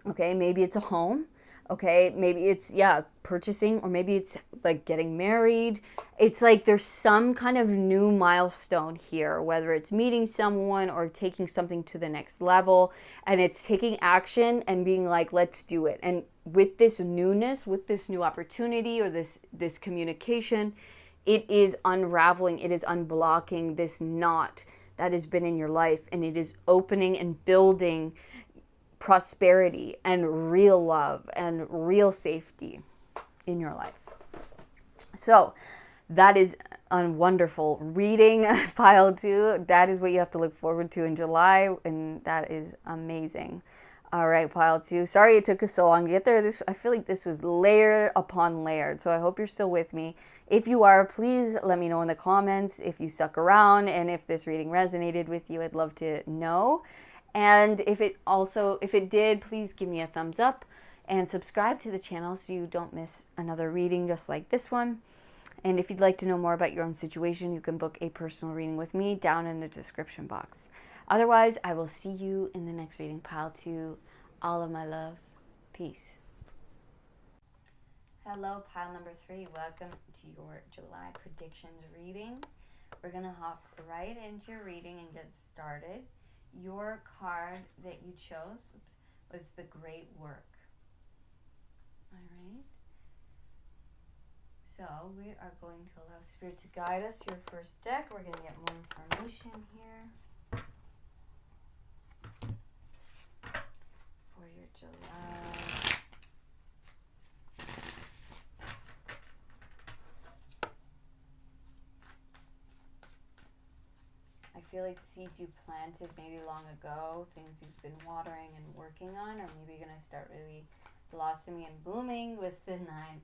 okay? Maybe it's a home, okay? Maybe it's, purchasing, or maybe it's like getting married. It's like there's some kind of new milestone here, whether it's meeting someone or taking something to the next level, and it's taking action and being like, let's do it. And with this newness, with this new opportunity or this communication, it is unraveling, it is unblocking this knot that has been in your life, and it is opening and building prosperity and real love and real safety in your life. So that is a wonderful reading, pile 2. That is what you have to look forward to in July, and that is amazing. All right, pile 2. Sorry it took us so long to get there. I feel like this was layered upon layered, so I hope you're still with me. If you are, please let me know in the comments if you stuck around and if this reading resonated with you. I'd love to know. And if it did, please give me a thumbs up and subscribe to the channel so you don't miss another reading just like this one. And if you'd like to know more about your own situation, you can book a personal reading with me down in the description box. Otherwise, I will see you in the next reading. Pile 2, all of my love. Peace. Hello, pile number 3. Welcome to your July predictions reading. We're going to hop right into your reading and get started. Your card that you chose was the Great Work. All right. So we are going to allow Spirit to guide us. Your first deck, we're going to get more information here for your July. I feel like seeds you planted maybe long ago, things you've been watering and working on, are maybe going to start really blossoming and blooming with the 9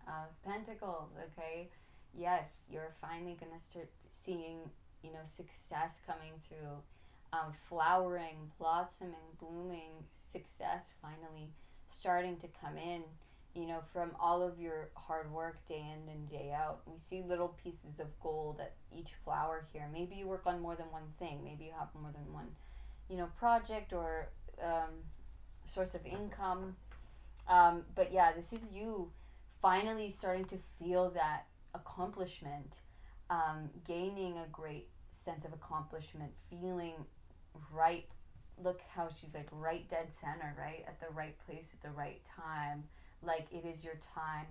of Pentacles, okay? Yes, you're finally going to start seeing, success coming through, flowering, blossoming, blooming, success finally starting to come in, from all of your hard work day in and day out. We see little pieces of gold at each flower here. Maybe you work on more than one thing. Maybe you have more than one, project or source of income. But yeah, this is you finally starting to feel that accomplishment, gaining a great sense of accomplishment, feeling right. Look how she's like right dead center, right? At the right place at the right time. Like it is your time.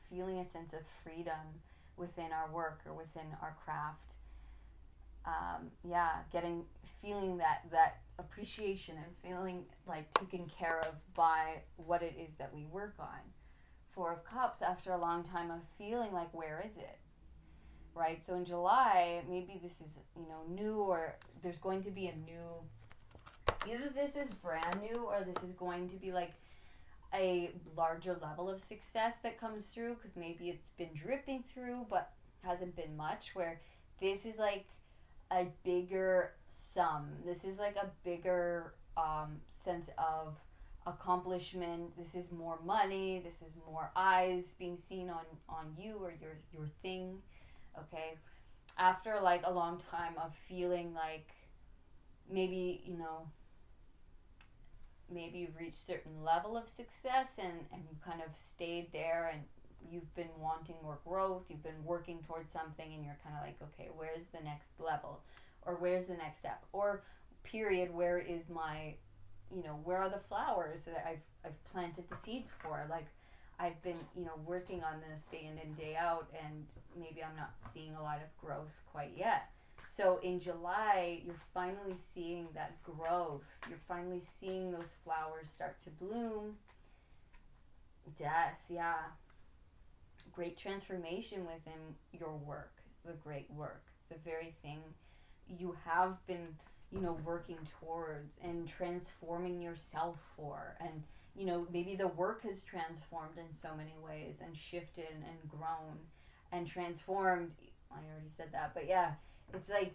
Feeling a sense of freedom within our work or within our craft. Feeling that appreciation and feeling like taken care of by what it is that we work on. 4 of Cups, after a long time of feeling like, where is it? Right? So in July, maybe this is, new, or there's going to be a new, either this is brand new or this is going to be like a larger level of success that comes through, because maybe it's been dripping through but hasn't been much, where this is like a bigger sum. This is like a bigger sense of accomplishment. This is more money. This is more eyes being seen on you or your thing. Okay, after like a long time of feeling like maybe maybe you've reached certain level of success and you kind of stayed there, and you've been wanting more growth, you've been working towards something, and you're kind of like, okay, where's the next level, or where's the next step, or period, where is my, where are the flowers that I've planted the seed for? Like I've been, working on this day in and day out, and maybe I'm not seeing a lot of growth quite yet. So in July, you're finally seeing that growth. You're finally seeing those flowers start to bloom. Death, yeah. Great transformation within your work, the great work, the very thing you have been, working towards and transforming yourself for. And, maybe the work has transformed in so many ways and shifted and grown and transformed. I already said that, but yeah. It's like,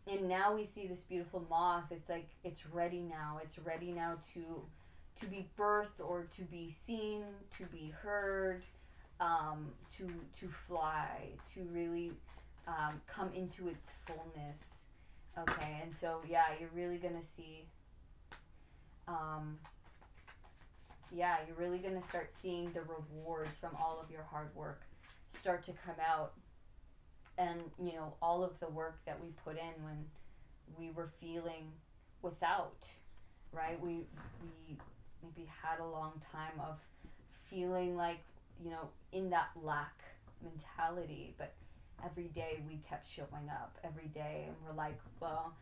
and now we see this beautiful moth. It's like it's ready now. It's ready now to be birthed, or to be seen, to be heard, to fly, to really come into its fullness. Okay, and so yeah, you're really gonna see. You're really gonna start seeing the rewards from all of your hard work start to come out. And, all of the work that we put in when we were feeling without, right? We maybe had a long time of feeling like, in that lack mentality, but every day we kept showing up every day, and we're like, well,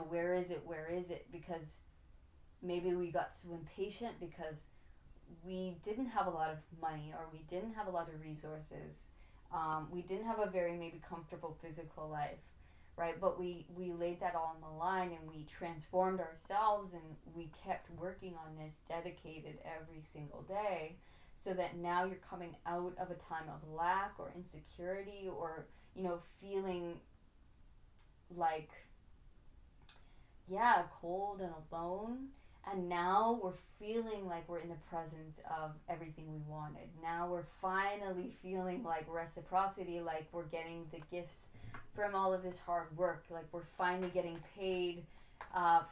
where is it? Where is it? Because maybe we got so impatient because we didn't have a lot of money, or we didn't have a lot of resources. We didn't have a very maybe comfortable physical life, right? But we laid that all on the line, and we transformed ourselves, and we kept working on this dedicated every single day, so that now you're coming out of a time of lack or insecurity, or, you know, feeling like, yeah, cold and alone. And now we're feeling like we're in the presence of everything we wanted. Now we're finally feeling like reciprocity, like we're getting the gifts from all of this hard work. Like we're finally getting paid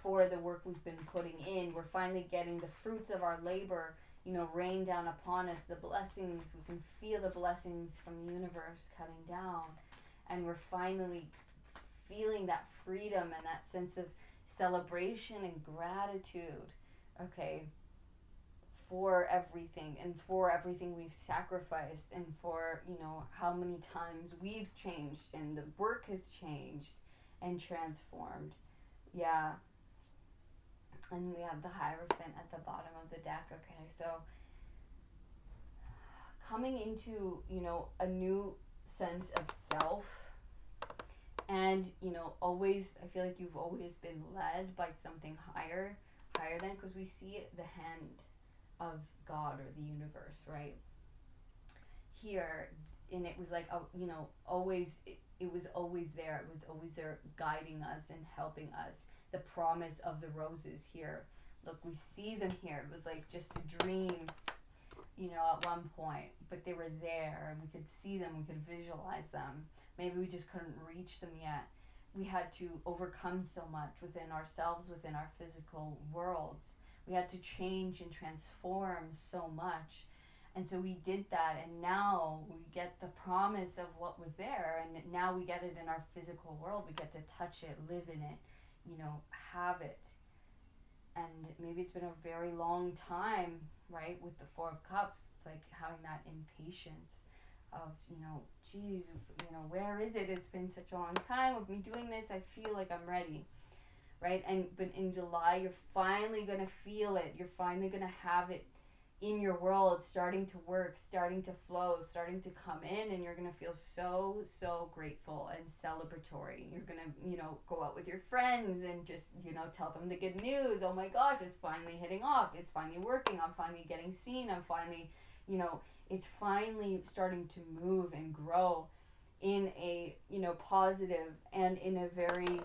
for the work we've been putting in. We're finally getting the fruits of our labor, you know, rain down upon us. The blessings, we can feel the blessings from the universe coming down. And we're finally feeling that freedom and that sense of celebration and gratitude, okay, for everything, and for everything we've sacrificed, and for, you know, how many times we've changed and the work has changed and transformed. Yeah. And we have the Hierophant at the bottom of the deck. Okay, so coming into, you know, a new sense of self. And, you know, always, I feel like you've always been led by something higher than, because we see it, the hand of God or the universe, right? Here, and it was like, you know, always, it was always there. It was always there guiding us and helping us. The promise of the roses here. Look, we see them here. It was like just a dream, you know, at one point, but they were there and we could see them, we could visualize them. Maybe we just couldn't reach them yet. We had to overcome so much within ourselves, within our physical worlds. We had to change and transform so much. And so we did that, and now we get the promise of what was there, and now we get it in our physical world. We get to touch it, live in it, you know, have it. And maybe it's been a very long time, right, with the Four of Cups. It's like having that impatience of, you know, geez, you know, where is it? It's been such a long time of me doing this. I feel like I'm ready, right? But in July, you're finally going to feel it. You're finally going to have it in your world, starting to work, starting to flow, starting to come in, and you're going to feel so grateful and celebratory. You're going to, you know, go out with your friends and just, you know, tell them the good news. Oh my gosh, it's finally hitting off. It's finally working. I'm finally getting seen. I'm finally, you know, it's finally starting to move and grow in a, you know, positive and in a very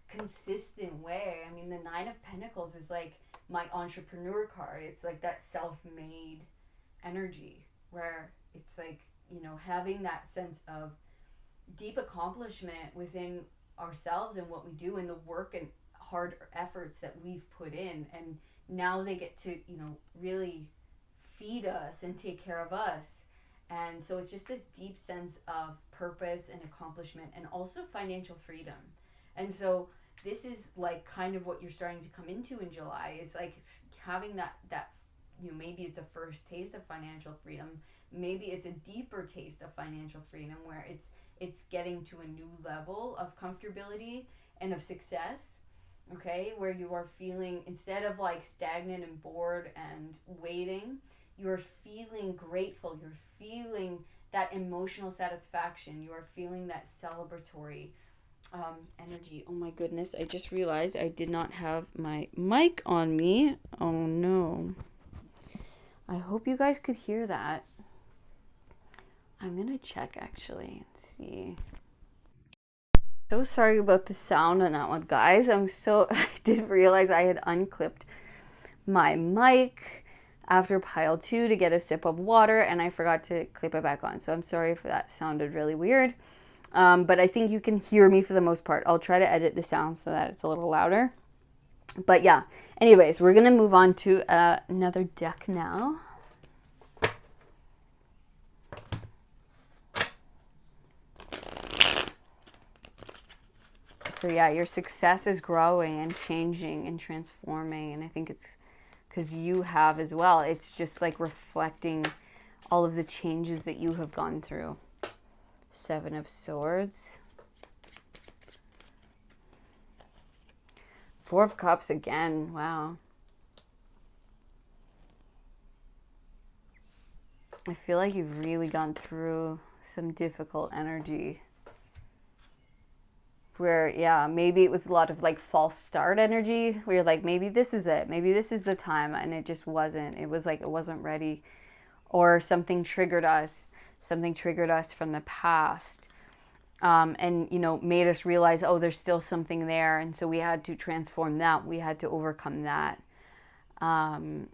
consistent way. I mean, the Nine of Pentacles is like my entrepreneur card. It's like that self-made energy where it's like, you know, having that sense of deep accomplishment within ourselves and what we do and the work and hard efforts that we've put in. And now they get to, you know, really feed us and take care of us. And so it's just this deep sense of purpose and accomplishment, and also financial freedom. And so this is like kind of what you're starting to come into in July, is like having that you know, maybe it's a first taste of financial freedom, maybe it's a deeper taste of financial freedom, where it's getting to a new level of comfortability and of success, okay, where you are feeling, instead of like stagnant and bored and waiting, you're feeling grateful, you're feeling that emotional satisfaction, you are feeling that celebratory energy. Oh my goodness, I just realized I did not have my mic on me. Oh no. I hope you guys could hear that. I'm gonna check actually and see. So sorry about the sound on that one, guys. I didn't realize I had unclipped my mic after pile 2 to get a sip of water, and I forgot to clip it back on. So I'm sorry if that sounded really weird. But I think you can hear me for the most part. I'll try to edit the sound so that it's a little louder. But yeah, anyways, we're going to move on to another deck now. So yeah, your success is growing and changing and transforming. And I think it's because you have as well. It's just like reflecting all of the changes that you have gone through. Seven of Swords. Four of Cups again. Wow. I feel like you've really gone through some difficult energy. where, yeah, maybe it was a lot of like false start energy where you're like, maybe this is it, maybe this is the time, and it just wasn't. It was like it wasn't ready, or something triggered us, from the past, and made us realize, oh, there's still something there, and so we had to transform that, we had to overcome that. And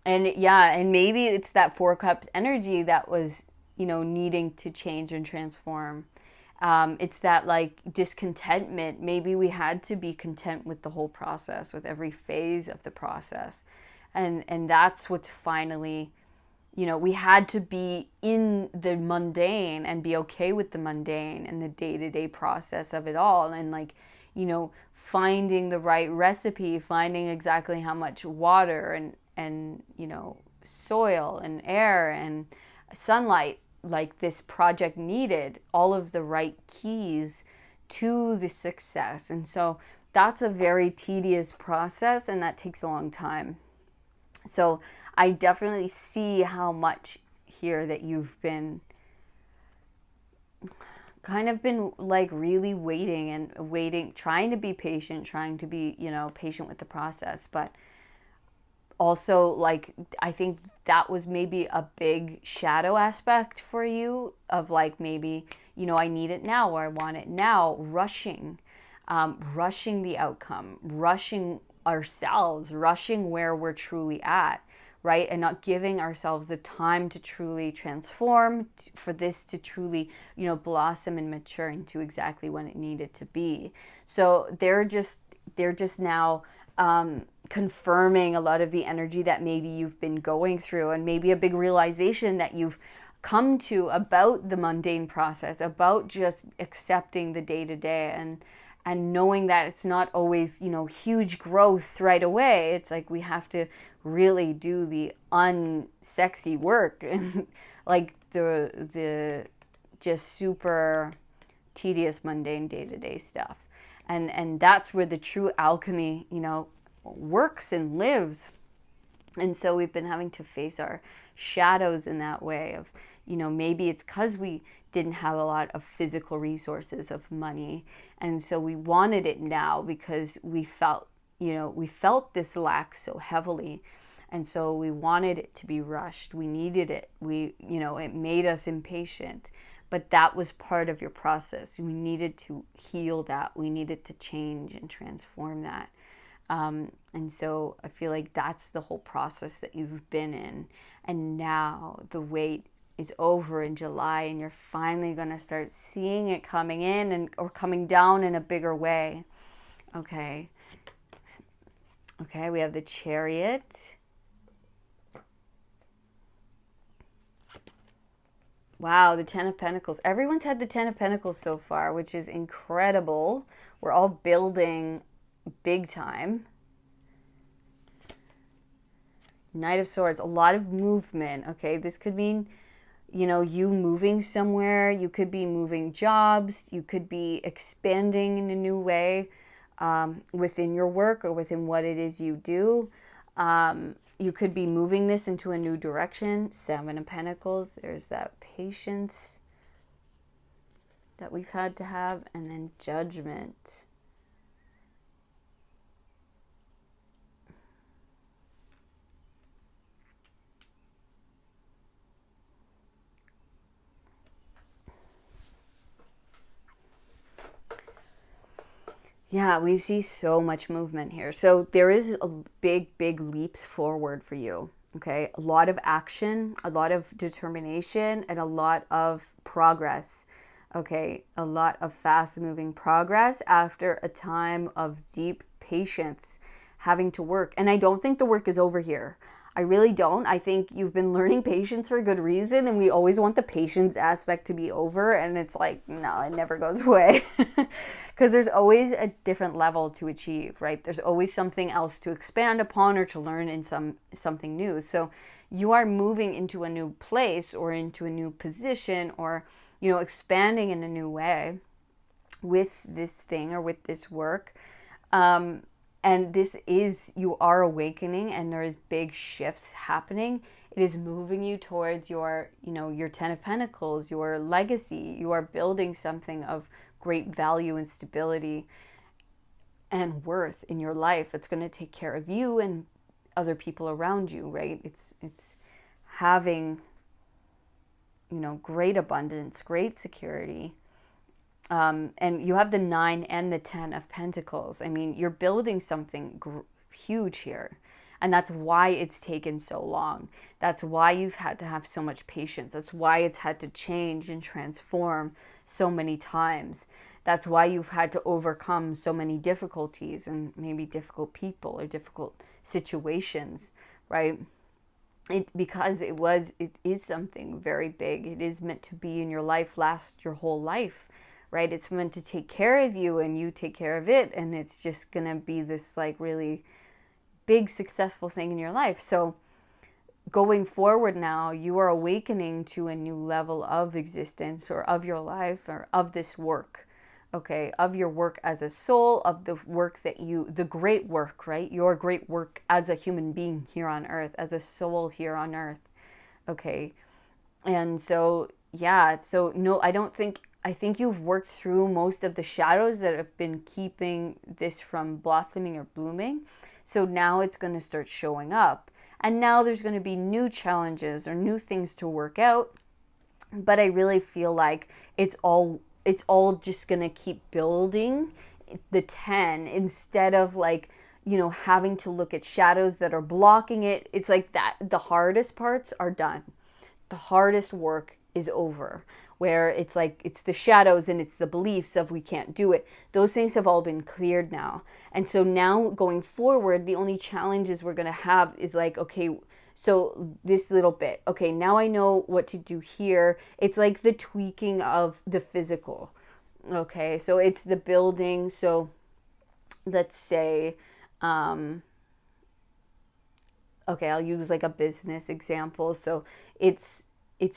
yeah, and maybe it's that Four Cups energy that was needing to change and transform. It's that like discontentment. Maybe we had to be content with the whole process, with every phase of the process, and that's what's finally, we had to be in the mundane and be okay with the mundane and the day-to-day process of it all, and like, finding the right recipe, finding exactly how much water and soil and air and sunlight like this project needed, all of the right keys to the success. And so that's a very tedious process, and that takes a long time. So I definitely see how much here that you've been like really waiting, trying to be patient, trying to be, patient with the process. But also, like, I think that was maybe a big shadow aspect for you of like, maybe, I need it now, or I want it now, rushing the outcome, rushing ourselves, rushing where we're truly at, right? And not giving ourselves the time to truly transform, for this to truly, blossom and mature into exactly what it needed to be. So they're just now confirming a lot of the energy that maybe you've been going through, and maybe a big realization that you've come to about the mundane process, about just accepting the day-to-day, and knowing that it's not always, huge growth right away. It's like we have to really do the unsexy work and like the just super tedious, mundane day-to-day stuff. And that's where the true alchemy, works and lives. And so we've been having to face our shadows in that way of, maybe it's because we didn't have a lot of physical resources of money. And so we wanted it now because we felt this lack so heavily. And so we wanted it to be rushed. We needed it. It made us impatient. But that was part of your process. We needed to heal that. We needed to change and transform that. And so I feel like that's the whole process that you've been in. And now the wait is over in July, and you're finally going to start seeing it coming in or coming down in a bigger way. Okay. Okay, we have the Chariot. Wow, the Ten of Pentacles. Everyone's had the Ten of Pentacles so far, which is incredible. We're all building big time. Knight of Swords, a lot of movement. Okay, this could mean, you moving somewhere. You could be moving jobs. You could be expanding in a new way within your work or within what it is you do. You could be moving this into a new direction. Seven of Pentacles. There's that patience that we've had to have. And then Judgment. Yeah, we see so much movement here. So there is a big leaps forward for you. Okay, a lot of action, a lot of determination, and a lot of progress. Okay, a lot of fast moving progress after a time of deep patience having to work. And I don't think the work is over here. I really don't. I think you've been learning patience for a good reason, and we always want the patience aspect to be over, and it's like, no, it never goes away. Because there's always a different level to achieve, right? There's always something else to expand upon or to learn in something new. So you are moving into a new place or into a new position, or, expanding in a new way with this thing or with this work. And this is, you are awakening, and there is big shifts happening. It is moving you towards your, your Ten of Pentacles, your legacy. You are building something of great value and stability and worth in your life that's going to take care of you and other people around you, right? It's having, great abundance, great security. And you have the 9 and the 10 of Pentacles. I mean, you're building something huge here. And that's why it's taken so long. That's why you've had to have so much patience. That's why it's had to change and transform so many times. That's why you've had to overcome so many difficulties and maybe difficult people or difficult situations, right? Because it is something very big. It is meant to be in your life, last your whole life, right? It's meant to take care of you and you take care of it. And it's just going to be this like really big successful thing in your life. So going forward now, you are awakening to a new level of existence or of your life or of this work, okay, of your work as a soul, of the work the great work, right? Your great work as a human being here on earth, as a soul here on earth, okay? And so, yeah, so no, I think you've worked through most of the shadows that have been keeping this from blossoming or blooming. So now it's going to start showing up. And now there's going to be new challenges or new things to work out. But I really feel like it's all just going to keep building the 10 instead of like, having to look at shadows that are blocking it. It's like that the hardest parts are done. The hardest work is over, where it's like it's the shadows and it's the beliefs of we can't do it. Those things have all been cleared now. And so now going forward, the only challenges we're going to have is like, okay, so this little bit, okay, now I know what to do here. It's like the tweaking of the physical. Okay, so it's the building. So let's say, okay, I'll use like a business example. So it's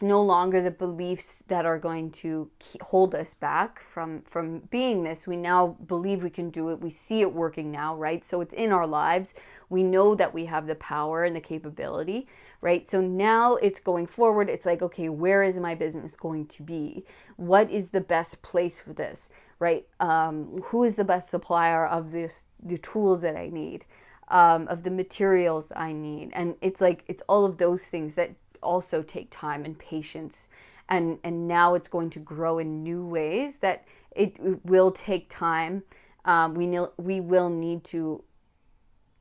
no longer the beliefs that are going to hold us back from being this. We now believe we can do it. We see it working now, right? So it's in our lives. We know that we have the power and the capability, right? So now it's going forward. It's like, okay, where is my business going to be? What is the best place for this, right? Who is the best supplier of the tools that I need, of the materials I need? And it's like, it's all of those things that also take time and patience, and now it's going to grow in new ways that it will take time. We will need to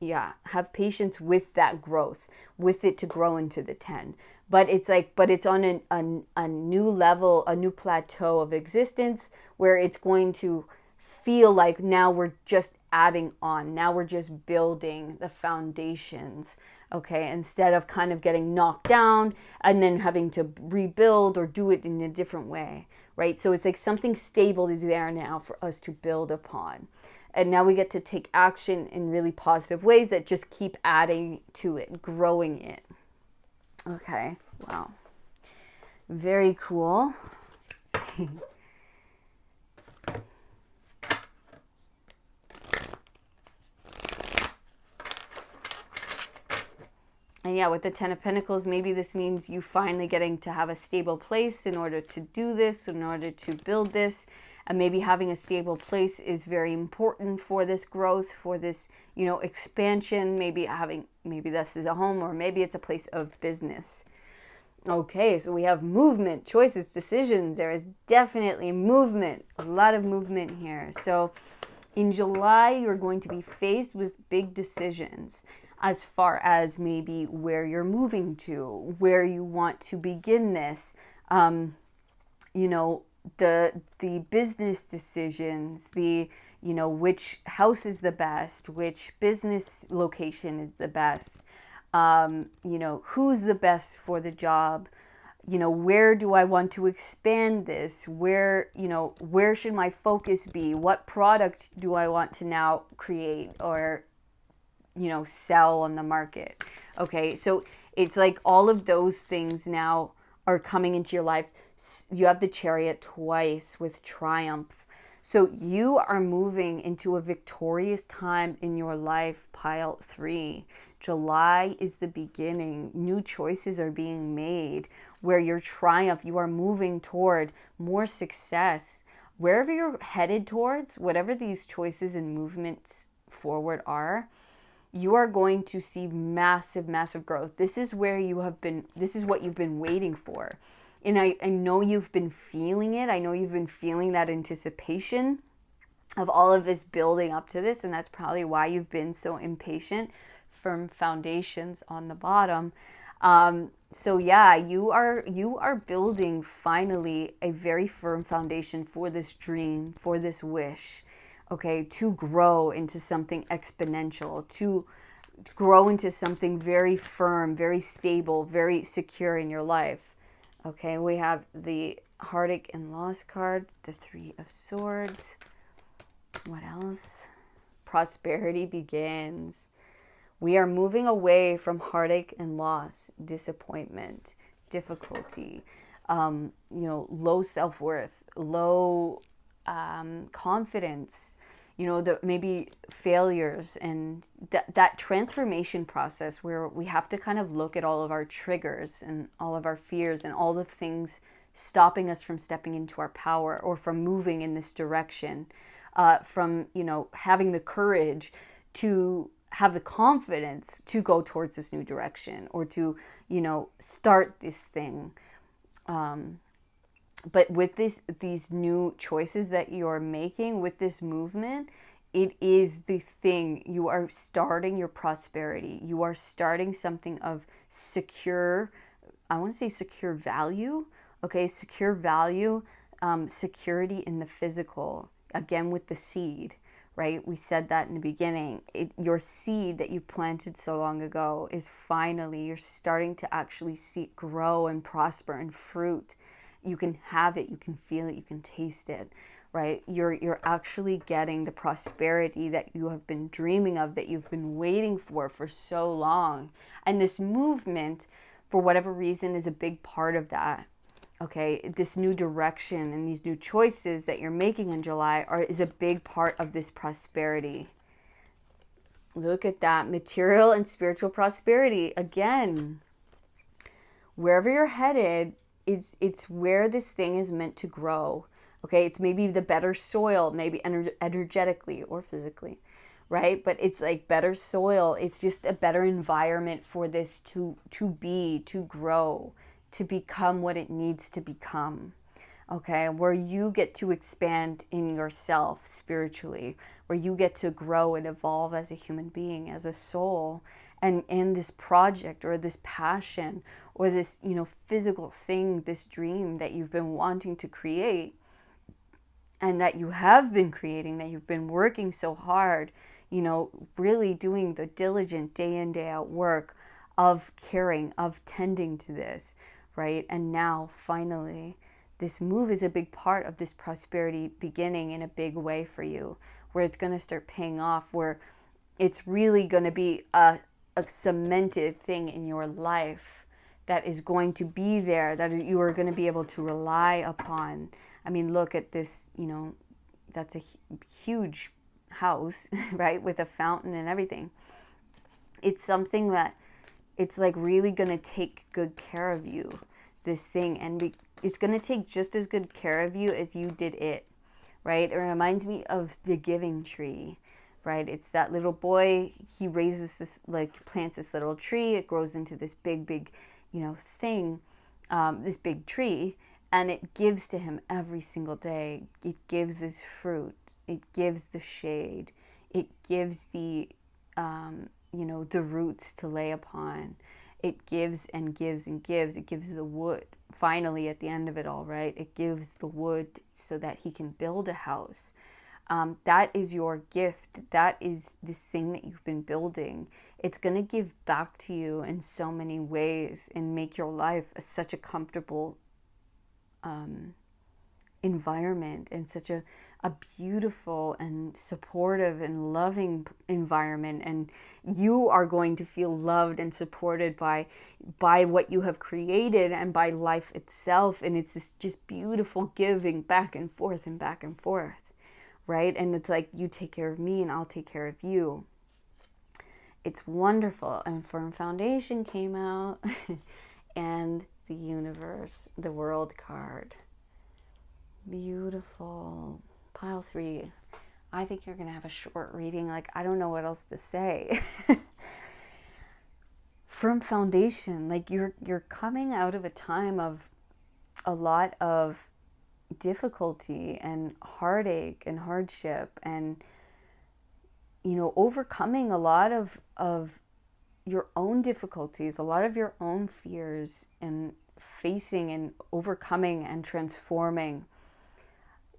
have patience with that growth, with it to grow into the 10. But it's on a new level, a new plateau of existence where it's going to feel like now we're just adding on. Now we're just building the foundations, okay? Instead of kind of getting knocked down and then having to rebuild or do it in a different way, right? So it's like something stable is there now for us to build upon. And now we get to take action in really positive ways that just keep adding to it, growing it. Okay, wow. Very cool. And yeah, with the 10 of Pentacles, maybe this means you finally getting to have a stable place in order to do this, in order to build this. And maybe having a stable place is very important for this growth, for this, expansion. Maybe this is a home, or maybe it's a place of business. Okay, so we have movement, choices, decisions. There is definitely movement, a lot of movement here. So in July, you're going to be faced with big decisions as far as maybe where you're moving to, where you want to begin this, the business decisions, which house is the best, which business location is the best, who's the best for the job, where do I want to expand this, where should my focus be, what product do I want to now create or sell on the market. Okay, so it's like all of those things now are coming into your life. You have the Chariot twice with triumph. So you are moving into a victorious time in your life, pile 3. July is the beginning. New choices are being made where your triumph, you are moving toward more success, wherever you're headed towards, whatever these choices and movements forward are, you are going to see massive, massive growth. This is where you have been, this is what you've been waiting for. And I know you've been feeling it. I know you've been feeling that anticipation of all of this building up to this. And that's probably why you've been so impatient. Firm foundations on the bottom. So yeah, you are building finally a very firm foundation for this dream, for this wish, okay, to grow into something exponential, to grow into something very firm, very stable, very secure in your life. Okay, we have the heartache and loss card, the Three of Swords. What else? Prosperity begins. We are moving away from heartache and loss, disappointment, difficulty, low self-worth, low confidence, maybe failures, and that transformation process where we have to kind of look at all of our triggers and all of our fears and all the things stopping us from stepping into our power or from moving in this direction, from, having the courage to have the confidence to go towards this new direction or to, start this thing. But with these new choices that you're making with this movement, it is the thing. You are starting your prosperity. You are starting something of secure, I want to say secure value. Okay, secure value, security in the physical. Again, with the seed, right? We said that in the beginning. Your seed that you planted so long ago is finally, you're starting to actually see it grow and prosper and fruit. You can have it, you can feel it, you can taste it, right? You're actually getting the prosperity that you have been dreaming of, that you've been waiting for so long. And this movement, for whatever reason, is a big part of that. Okay, this new direction and these new choices that you're making in July is a big part of this prosperity. Look at that, material and spiritual prosperity. Again, wherever you're headed, it's where this thing is meant to grow. Okay, it's maybe the better soil, maybe energetically or physically, right? But it's like better soil. It's just a better environment for this to grow, to become what it needs to become. Okay, where you get to expand in yourself spiritually, where you get to grow and evolve as a human being, as a soul, and this project or this passion or this, physical thing, this dream that you've been wanting to create and that you have been creating, that you've been working so hard, really doing the diligent day in, day out work of caring, of tending to this, right? And now finally, this move is a big part of this prosperity beginning in a big way for you, where it's going to start paying off, where it's really going to be a cemented thing in your life that is going to be there, that you are going to be able to rely upon. I mean, look at this, that's a huge house, right? With a fountain and everything. It's something that it's like really going to take good care of you, this thing. And it's going to take just as good care of you as you did it, right? It reminds me of the giving tree, right? It's that little boy, he raises this, plants this little tree. It grows into this big, thing, this big tree. And it gives to him every single day. It gives his fruit. It gives the shade. It gives the, the roots to lay upon. It gives and gives and gives. It gives the wood. Finally, at the end of it all, right? It gives the wood so that he can build a house. That is your gift. That is this thing that you've been building. It's going to give back to you in so many ways and make your life such a comfortable environment and such a beautiful and supportive and loving environment, and you are going to feel loved and supported by what you have created and by life itself. And it's this just beautiful giving back and forth, right? And it's like, you take care of me and I'll take care of you. It's wonderful. And Firm Foundation came out and the universe, the world card. Beautiful. Pile 3. I think you're going to have a short reading. Like, I don't know what else to say. Firm foundation. Like, you're coming out of a time of a lot of difficulty and heartache and hardship, and overcoming a lot of your own difficulties, a lot of your own fears, and facing and overcoming and transforming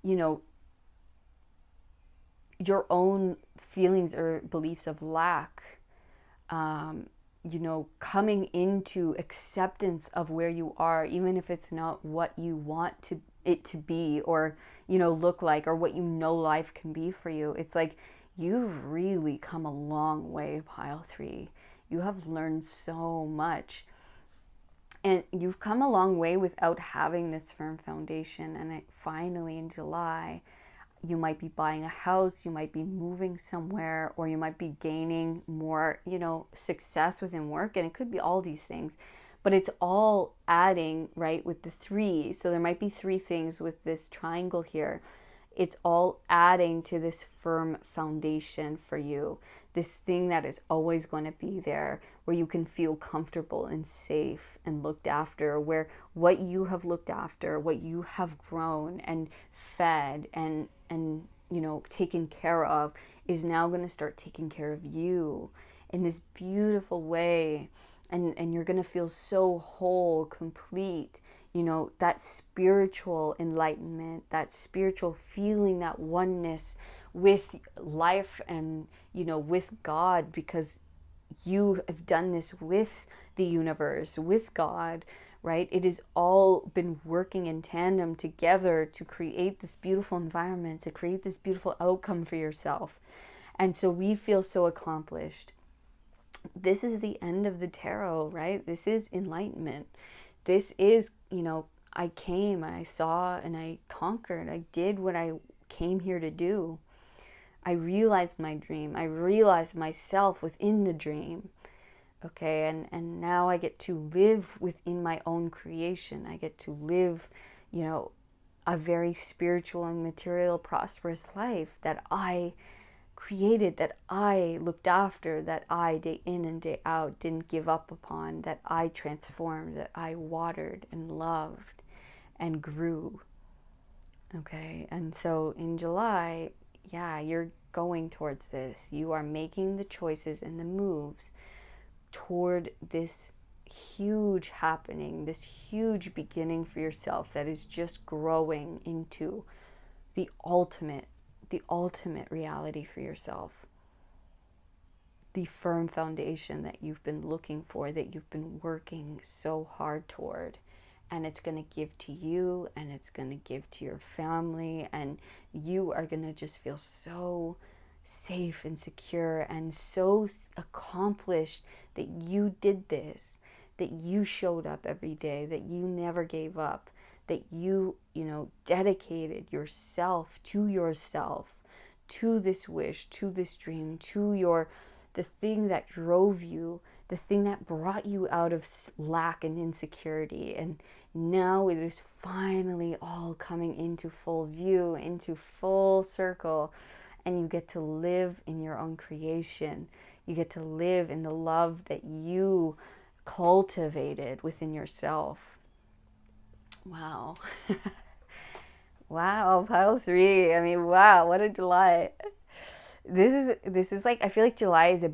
your own feelings or beliefs of lack, coming into acceptance of where you are, even if it's not what you want it to be, or, look like, or what life can be for you. It's like you've really come a long way, Pile 3. You have learned so much. And you've come a long way without having this firm foundation. And finally, in July, you might be buying a house, you might be moving somewhere, or you might be gaining more, success within work. And it could be all these things, but it's all adding, right, with the 3. So there might be 3 things with this triangle here. It's all adding to this firm foundation for you. This thing that is always going to be there, where you can feel comfortable and safe and looked after, where what you have looked after, what you have grown and fed and taken care of, is now going to start taking care of you in this beautiful way. And you're going to feel so whole, complete, that spiritual enlightenment, that spiritual feeling, that oneness with life and, with God, because you have done this with the universe, with God, right? It has all been working in tandem together to create this beautiful environment, to create this beautiful outcome for yourself. And so we feel so accomplished. This is the end of the tarot, right? This is enlightenment. This is, I came and I saw and I conquered. I did what I came here to do. I realized my dream. I realized myself within the dream. Okay, and now I get to live within my own creation. I get to live, a very spiritual and material prosperous life that I created, that I looked after, that I day in and day out didn't give up upon, that I transformed, that I watered and loved and grew. Okay, and so in July, yeah, you're going towards this. You are making the choices and the moves toward this huge happening, this huge beginning for yourself that is just growing into the ultimate reality for yourself. The firm foundation that you've been looking for, that you've been working so hard toward. And it's going to give to you, and it's going to give to your family, and you are going to just feel so safe and secure and so accomplished that you did this, that you showed up every day, that you never gave up, that you dedicated yourself, to this wish, to this dream, to the thing that drove you, the thing that brought you out of lack and insecurity. And now it is finally all coming into full view, into full circle, and you get to live in your own creation. You get to live in the love that you cultivated within yourself. Wow. Wow, pile 3. I mean, wow, what a July. This is like, I feel like July is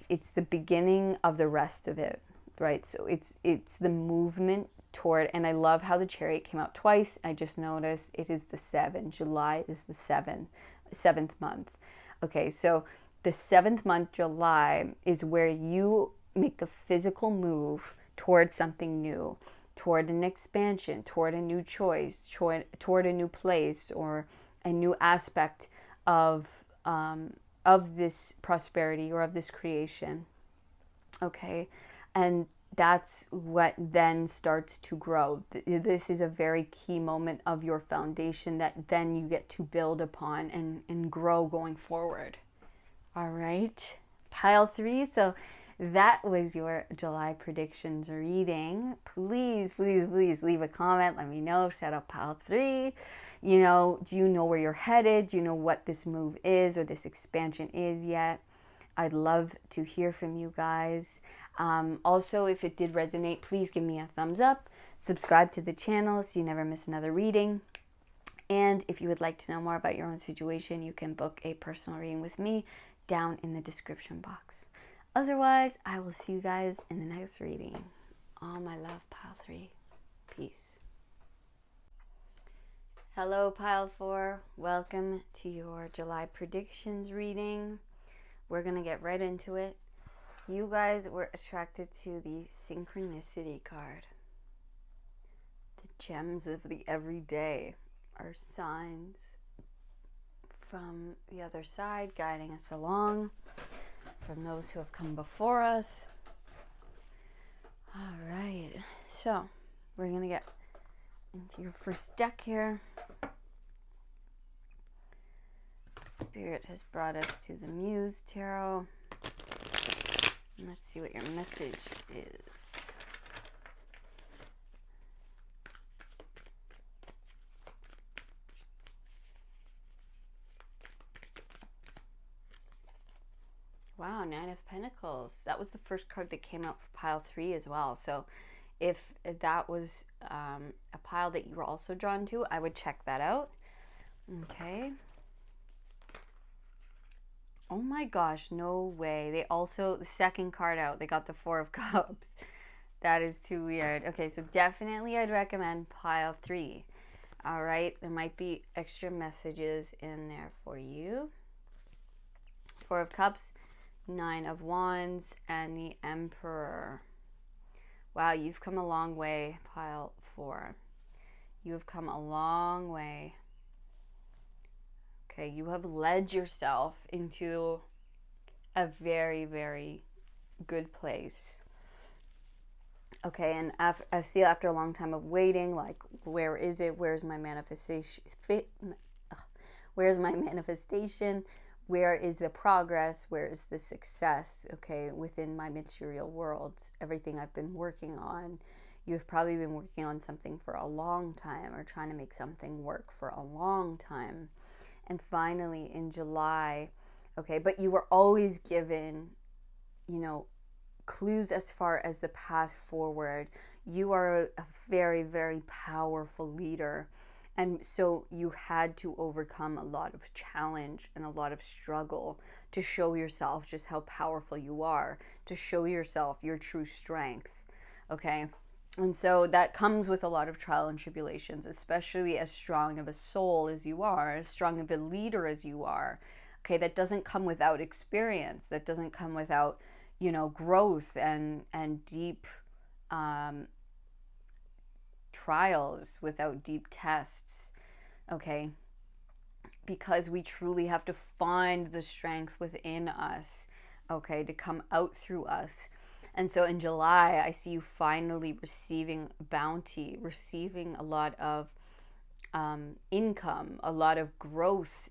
it's the beginning of the rest of it, right? So it's the movement toward, and I love how the Chariot came out twice. I just noticed it is the 7. July is the seventh month. Okay, so the 7th month, July, is where you make the physical move toward something new, toward an expansion, toward a new choice, toward a new place, or a new aspect of this prosperity or of this creation. Okay, and that's what then starts to grow. This is a very key moment of your foundation that then you get to build upon and grow going forward. All right, pile 3. So that was your July predictions reading. Please, please, please leave a comment. Let me know. Shout out Pile 3. You know, do you know where you're headed? Do you know what this move is or this expansion is yet? I'd love to hear from you guys. Also, if it did resonate, please give me a thumbs up. Subscribe to the channel so you never miss another reading. And if you would like to know more about your own situation, you can book a personal reading with me down in the description box. Otherwise, I will see you guys in the next reading. All my love, Pile 3. Peace. Hello, Pile 4. Welcome to your July predictions reading. We're going to get right into it. You guys were attracted to the Synchronicity card. The gems of the everyday are signs from the other side guiding us along, from those who have come before us. All right, so we're going to get into your first deck here. Spirit has brought us to the Muse Tarot. Let's see what your message is. Wow, Nine of Pentacles. That was the first card that came out for Pile 3 as well. So if that was a pile that you were also drawn to, I would check that out. Okay. Oh my gosh, no way. They also, the second card out, they got the Four of Cups. That is too weird. Okay, so definitely I'd recommend Pile 3. All right, there might be extra messages in there for you. Four of Cups, Nine of Wands, and the Emperor. Wow, you've come a long way, Pile 4. You have come a long way. Okay, you have led yourself into a very, very good place. Okay, and I see after a long time of waiting, like, where is it? Where's my manifestation? Where's my manifestation? Where is the progress? Where is the success? Okay, within my material world, everything I've been working on. You've probably been working on something for a long time or trying to make something work for a long time. And finally in July, okay, but you were always given, you know, clues as far as the path forward. You are a very, very powerful leader. And so you had to overcome a lot of challenge and a lot of struggle to show yourself just how powerful you are, to show yourself your true strength, okay? And so that comes with a lot of trial and tribulations, especially as strong of a soul as you are, as strong of a leader as you are. Okay, that doesn't come without experience. That doesn't come without, you know, growth and deep trials, without deep tests. Okay, because we truly have to find the strength within us, okay, to come out through us. And so in July, I see you finally receiving bounty, receiving a lot of income, a lot of growth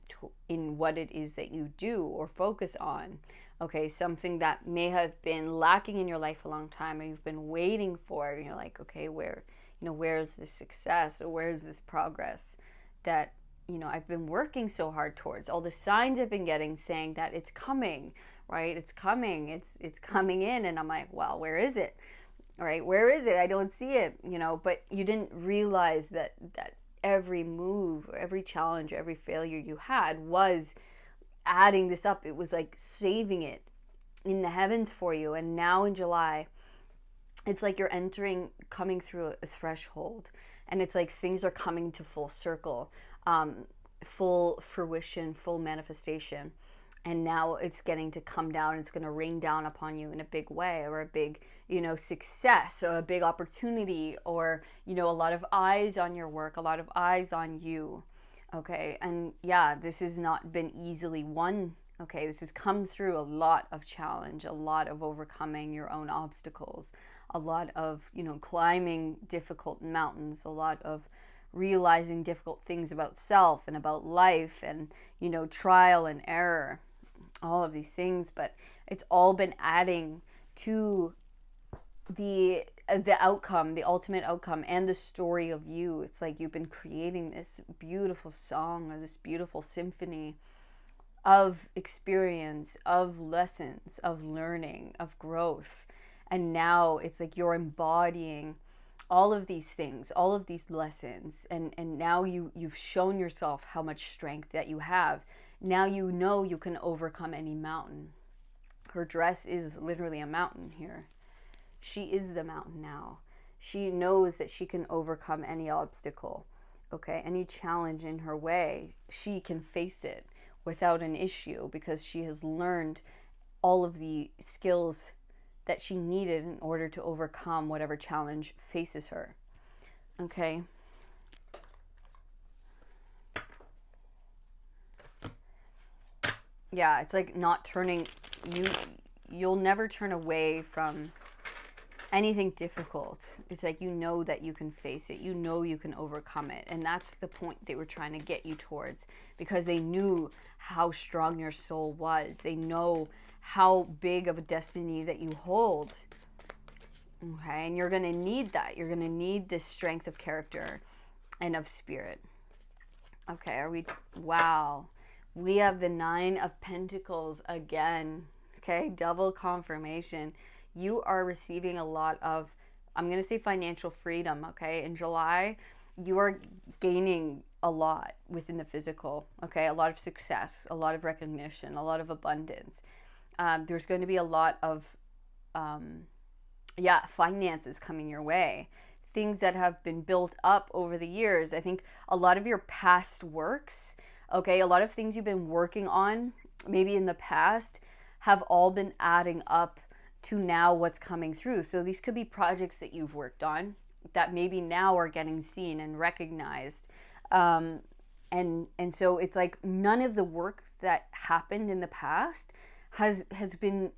in what it is that you do or focus on. Okay, something that may have been lacking in your life a long time or you've been waiting for. And you're like, okay, where is this success or where is this progress that, you know, I've been working so hard towards? All the signs I've been getting saying that it's coming. Right? It's coming. It's coming in. And I'm like, well, where is it? All right, where is it? I don't see it, you know, but you didn't realize that every move, every challenge, every failure you had was adding this up. It was like saving it in the heavens for you. And now in July, it's like you're coming through a threshold, and it's like things are coming to full circle, full fruition, full manifestation. And now it's getting to come down. It's going to rain down upon you in a big way, or a big, you know, success, or a big opportunity, or, you know, a lot of eyes on your work, a lot of eyes on you. Okay. And yeah, this has not been easily won. Okay. This has come through a lot of challenge, a lot of overcoming your own obstacles, a lot of, you know, climbing difficult mountains, a lot of realizing difficult things about self and about life, and, you know, trial and error, all of these things. But it's all been adding to the outcome, the ultimate outcome, and the story of you. It's like you've been creating this beautiful song or this beautiful symphony of experience, of lessons, of learning, of growth. And now it's like you're embodying all of these things, all of these lessons. And now you've shown yourself how much strength that you have. Now you know you can overcome any mountain. Her dress is literally a mountain here. She is the mountain now. She knows that she can overcome any obstacle, okay? Any challenge in her way, she can face it without an issue because she has learned all of the skills that she needed in order to overcome whatever challenge faces her, okay? Yeah, it's like not turning, you'll never turn away from anything difficult. It's like you know that you can face it, you know you can overcome it. And that's the point they were trying to get you towards, because they knew how strong your soul was. They know how big of a destiny that you hold. Okay, and you're going to need that. You're going to need this strength of character and of spirit. Okay, are we wow. We have the 9 of Pentacles again. Okay, double confirmation. You are receiving a lot of, I'm going to say, financial freedom, okay? In July, you are gaining a lot within the physical, okay? A lot of success, a lot of recognition, a lot of abundance. There's going to be a lot of, finances coming your way. Things that have been built up over the years. I think a lot of your past works, okay? A lot of things you've been working on, maybe in the past, have all been adding up to now what's coming through. So these could be projects that you've worked on that maybe now are getting seen and recognized. And so it's like none of the work that happened in the past has been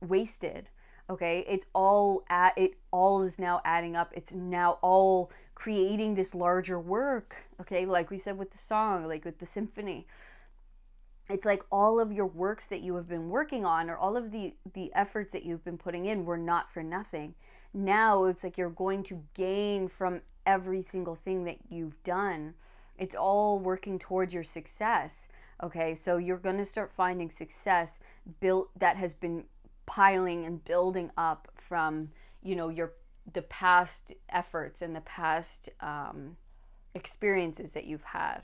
wasted. Okay, it all is now adding up. It's now all creating this larger work. Okay, like we said with the song, like with the symphony. It's like all of your works that you have been working on, or all of the efforts that you've been putting in, were not for nothing. Now it's like you're going to gain from every single thing that you've done. It's all working towards your success. Okay, so you're going to start finding success built that has been piling and building up from, the past efforts and the past experiences that you've had.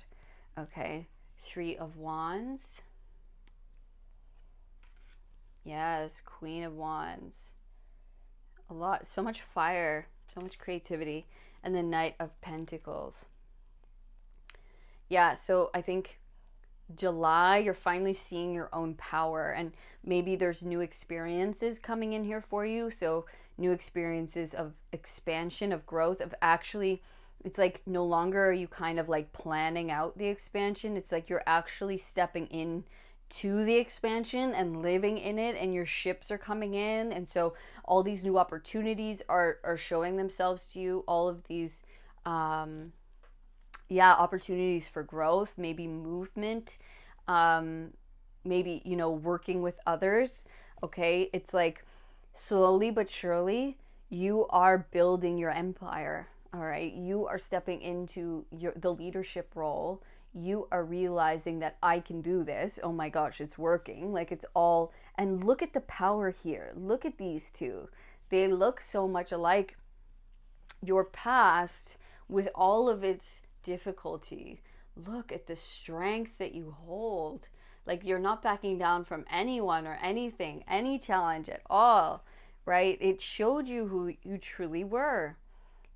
Okay. 3 of Wands. Yes, Queen of Wands. So much fire, so much creativity. And the Knight of Pentacles. Yeah, so I think July, you're finally seeing your own power, and maybe there's new experiences coming in here for you. So new experiences of expansion, of growth, of actually, it's like no longer are you kind of like planning out the expansion. It's like you're actually stepping in to the expansion and living in it, and your ships are coming in. And so all these new opportunities are showing themselves to you. All of these, opportunities for growth, maybe movement, maybe, working with others. Okay. It's like slowly but surely you are building your empire. All right, you are stepping into the leadership role. You are realizing that I can do this. Oh my gosh, it's working. Like it's all, and look at the power here. Look at these two. They look so much alike. Your past, with all of its difficulty, look at the strength that you hold. Like you're not backing down from anyone or anything, any challenge at all, right? It showed you who you truly were.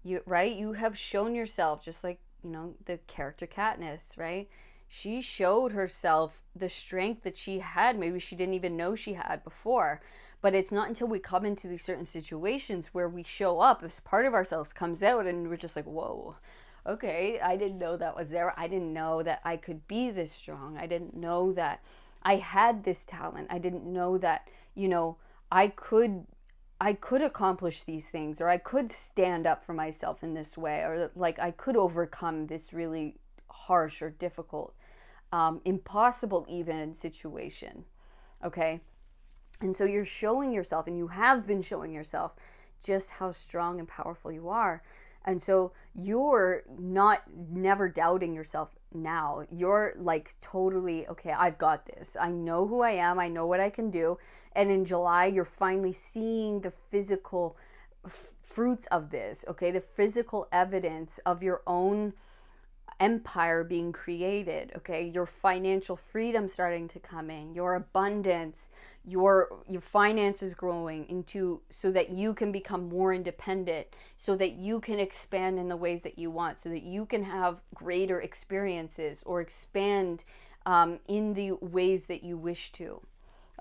You have shown yourself, just like, the character Katniss, right? She showed herself the strength that she had. Maybe she didn't even know she had before. But it's not until we come into these certain situations where we show up, as part of ourselves comes out, and we're just like, whoa, okay, I didn't know that was there. I didn't know that I could be this strong. I didn't know that I had this talent. I didn't know that, I could accomplish these things, or I could stand up for myself in this way, or like I could overcome this really harsh or difficult, impossible even situation. Okay. And so you're showing yourself, and you have been showing yourself just how strong and powerful you are. And so you're not never doubting yourself now. You're like totally, okay, I've got this. I know who I am. I know what I can do. And in July, you're finally seeing the physical fruits of this, okay? The physical evidence of your own empire being created, okay? Your financial freedom starting to come in, your abundance, your finances growing into, so that you can become more independent, so that you can expand in the ways that you want, so that you can have greater experiences or expand in the ways that you wish to.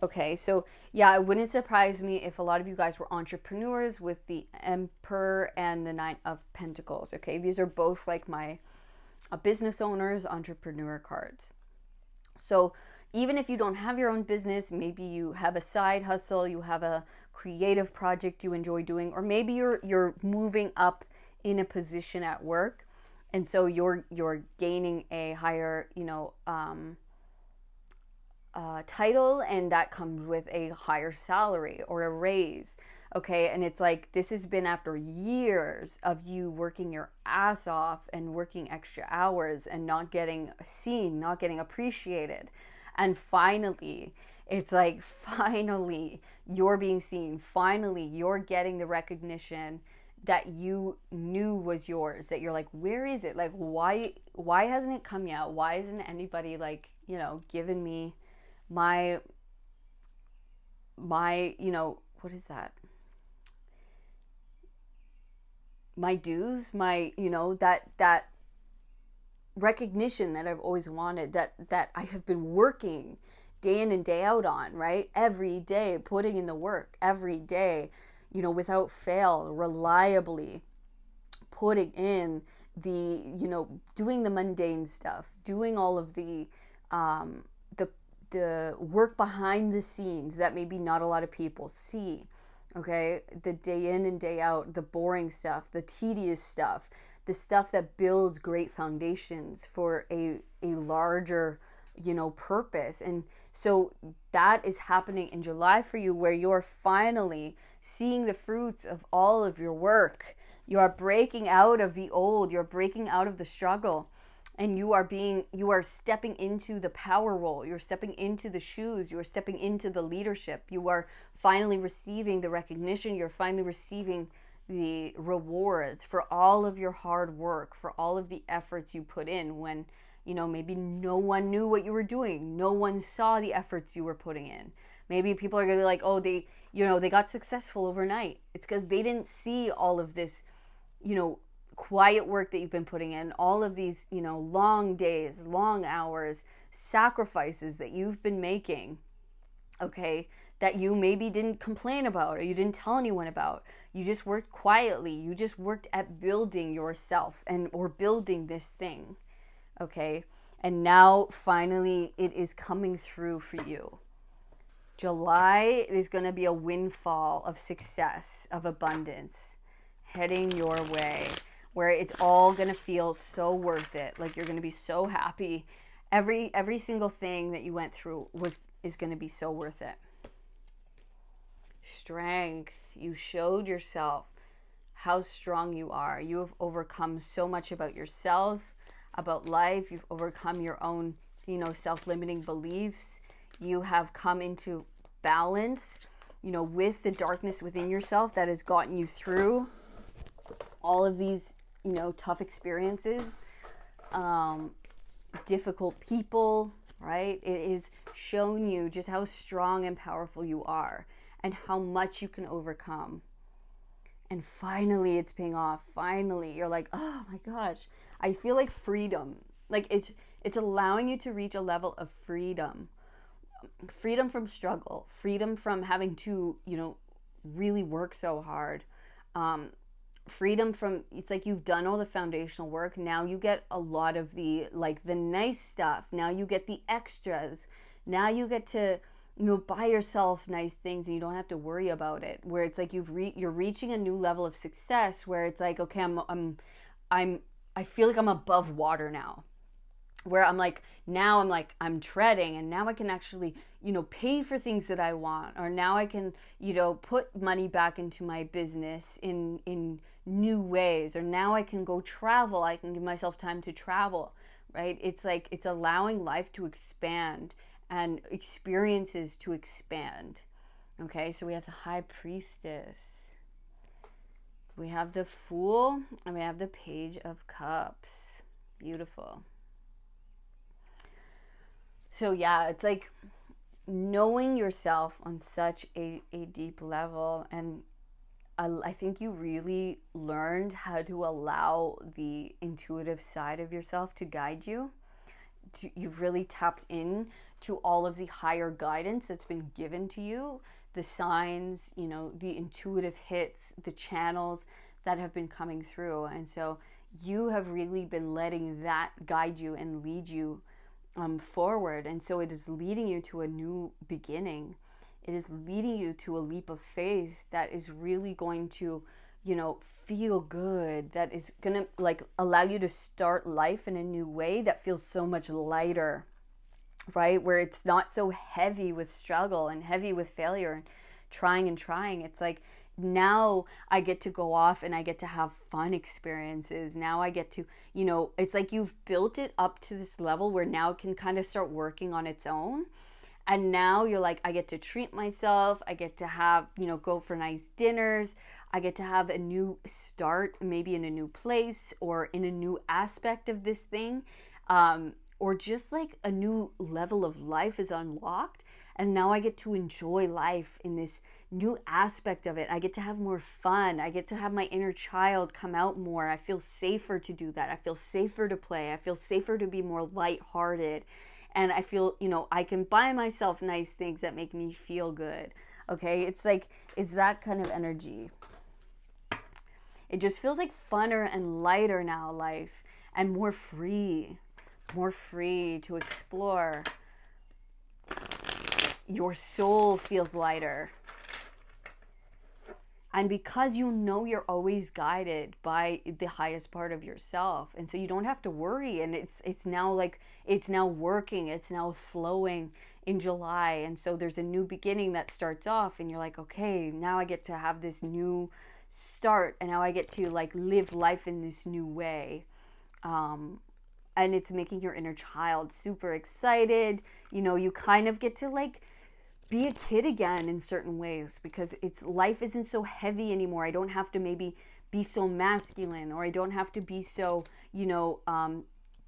Okay, so yeah, it wouldn't surprise me if a lot of you guys were entrepreneurs with the Emperor and the Nine of Pentacles. Okay, these are both like my business owners, entrepreneur cards. So even if you don't have your own business, maybe you have a side hustle, you have a creative project you enjoy doing, or maybe you're moving up in a position at work, and so you're gaining a higher title, and that comes with a higher salary or a raise. Okay, and it's like this has been after years of you working your ass off and working extra hours and not getting seen, not getting appreciated. And finally, it's like finally you're being seen. Finally, you're getting the recognition that you knew was yours, that you're like, where is it? Like, why hasn't it come yet? Why isn't anybody like, giving me my what is that? My dues, my, that recognition that I've always wanted, that I have been working day in and day out on, right? Every day, putting in the work, every day, without fail, reliably putting in the, doing the mundane stuff, doing all of the work behind the scenes that maybe not a lot of people see. Okay, the day in and day out, the boring stuff, the tedious stuff, the stuff that builds great foundations for a larger, purpose. And so that is happening in July for you, where you're finally seeing the fruits of all of your work. You are breaking out of the old, you're breaking out of the struggle, and you are stepping into the power role. You're stepping into the shoes. You are stepping into the leadership. You are finally receiving the recognition. You're finally receiving the rewards for all of your hard work, for all of the efforts you put in when, maybe no one knew what you were doing. No one saw the efforts you were putting in. Maybe people are going to be like, oh, they got successful overnight. It's because they didn't see all of this, quiet work that you've been putting in, all of these, long days, long hours, sacrifices that you've been making, okay, that you maybe didn't complain about or you didn't tell anyone about. You just worked quietly. You just worked at building yourself or building this thing, okay? And now finally it is coming through for you. July is going to be a windfall of success, of abundance heading your way, where it's all going to feel so worth it. Like you're going to be so happy. Every single thing that you went through is going to be so worth it. Strength. You showed yourself how strong you are. You have overcome so much about yourself, about life. You've overcome your own, self-limiting beliefs. You have come into balance, with the darkness within yourself that has gotten you through all of these, tough experiences, difficult people, right? It has shown you just how strong and powerful you are and how much you can overcome. And finally it's paying off. Finally, you're like, oh my gosh, I feel like freedom. Like it's allowing you to reach a level of freedom. Freedom from struggle, freedom from having to, really work so hard. Freedom from, it's like you've done all the foundational work. Now you get a lot of the nice stuff. Now you get the extras. Now you get to, buy yourself nice things and you don't have to worry about it. Where it's like you're reaching a new level of success where it's like, okay, I feel like I'm above water now. where I'm treading, and now I can actually, pay for things that I want, or now I can, put money back into my business in new ways, or now I can go travel. I can give myself time to travel, right? It's like it's allowing life to expand and experiences to expand. Okay, so we have the High Priestess. We have the Fool, and we have the Page of Cups. Beautiful. So yeah, it's like knowing yourself on such a deep level. And I think you really learned how to allow the intuitive side of yourself to guide you. You've really tapped in to all of the higher guidance that's been given to you, the signs, the intuitive hits, the channels that have been coming through. And so you have really been letting that guide you and lead you forward. And so it is leading you to a new beginning. It is leading you to a leap of faith that is really going to, feel good, that is going to like allow you to start life in a new way that feels so much lighter, right? Where it's not so heavy with struggle and heavy with failure and trying and trying. It's like, now I get to go off and I get to have fun experiences. Now I get to, it's like you've built it up to this level where now it can kind of start working on its own. And now you're like, I get to treat myself. I get to have, go for nice dinners. I get to have a new start, maybe in a new place or in a new aspect of this thing. Or just like a new level of life is unlocked. And now I get to enjoy life in this new aspect of it. I get to have more fun. I get to have my inner child come out more. I feel safer to do that. I feel safer to play. I feel safer to be more lighthearted. And I feel, I can buy myself nice things that make me feel good. Okay, it's like, it's that kind of energy. It just feels like funner and lighter now, life, and more free to explore. Your soul feels lighter. And because you're always guided by the highest part of yourself. And so you don't have to worry. And it's now like, it's now working. It's now flowing in July. And so there's a new beginning that starts off. And you're like, okay, now I get to have this new start. And now I get to like live life in this new way. And it's making your inner child super excited. You kind of get to like be a kid again in certain ways, because life isn't so heavy anymore. I don't have to maybe be so masculine, or I don't have to be so,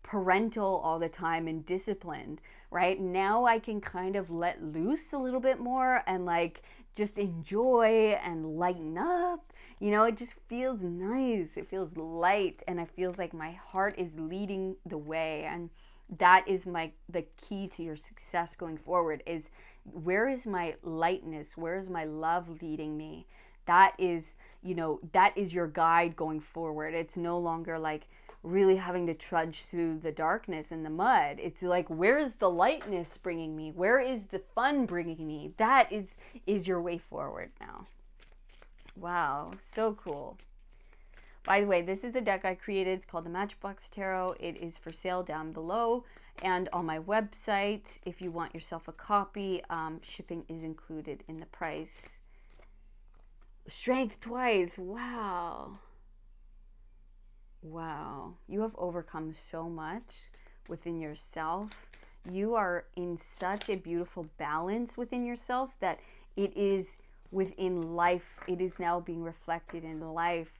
parental all the time and disciplined, right? Now I can kind of let loose a little bit more and like just enjoy and lighten up. It just feels nice. It feels light, and it feels like my heart is leading the way. And that is the key to your success going forward is, where is my lightness? Where is my love leading me? That is, that is your guide going forward. It's no longer like really having to trudge through the darkness and the mud. It's like, where is the lightness bringing me? Where is the fun bringing me? That is your way forward now. Wow, so cool. By the way, this is the deck I created. It's called the Matchbox Tarot. It is for sale down below and on my website. If you want yourself a copy, shipping is included in the price. Strength twice. Wow. Wow. You have overcome so much within yourself. You are in such a beautiful balance within yourself that it is within life. It is now being reflected in life.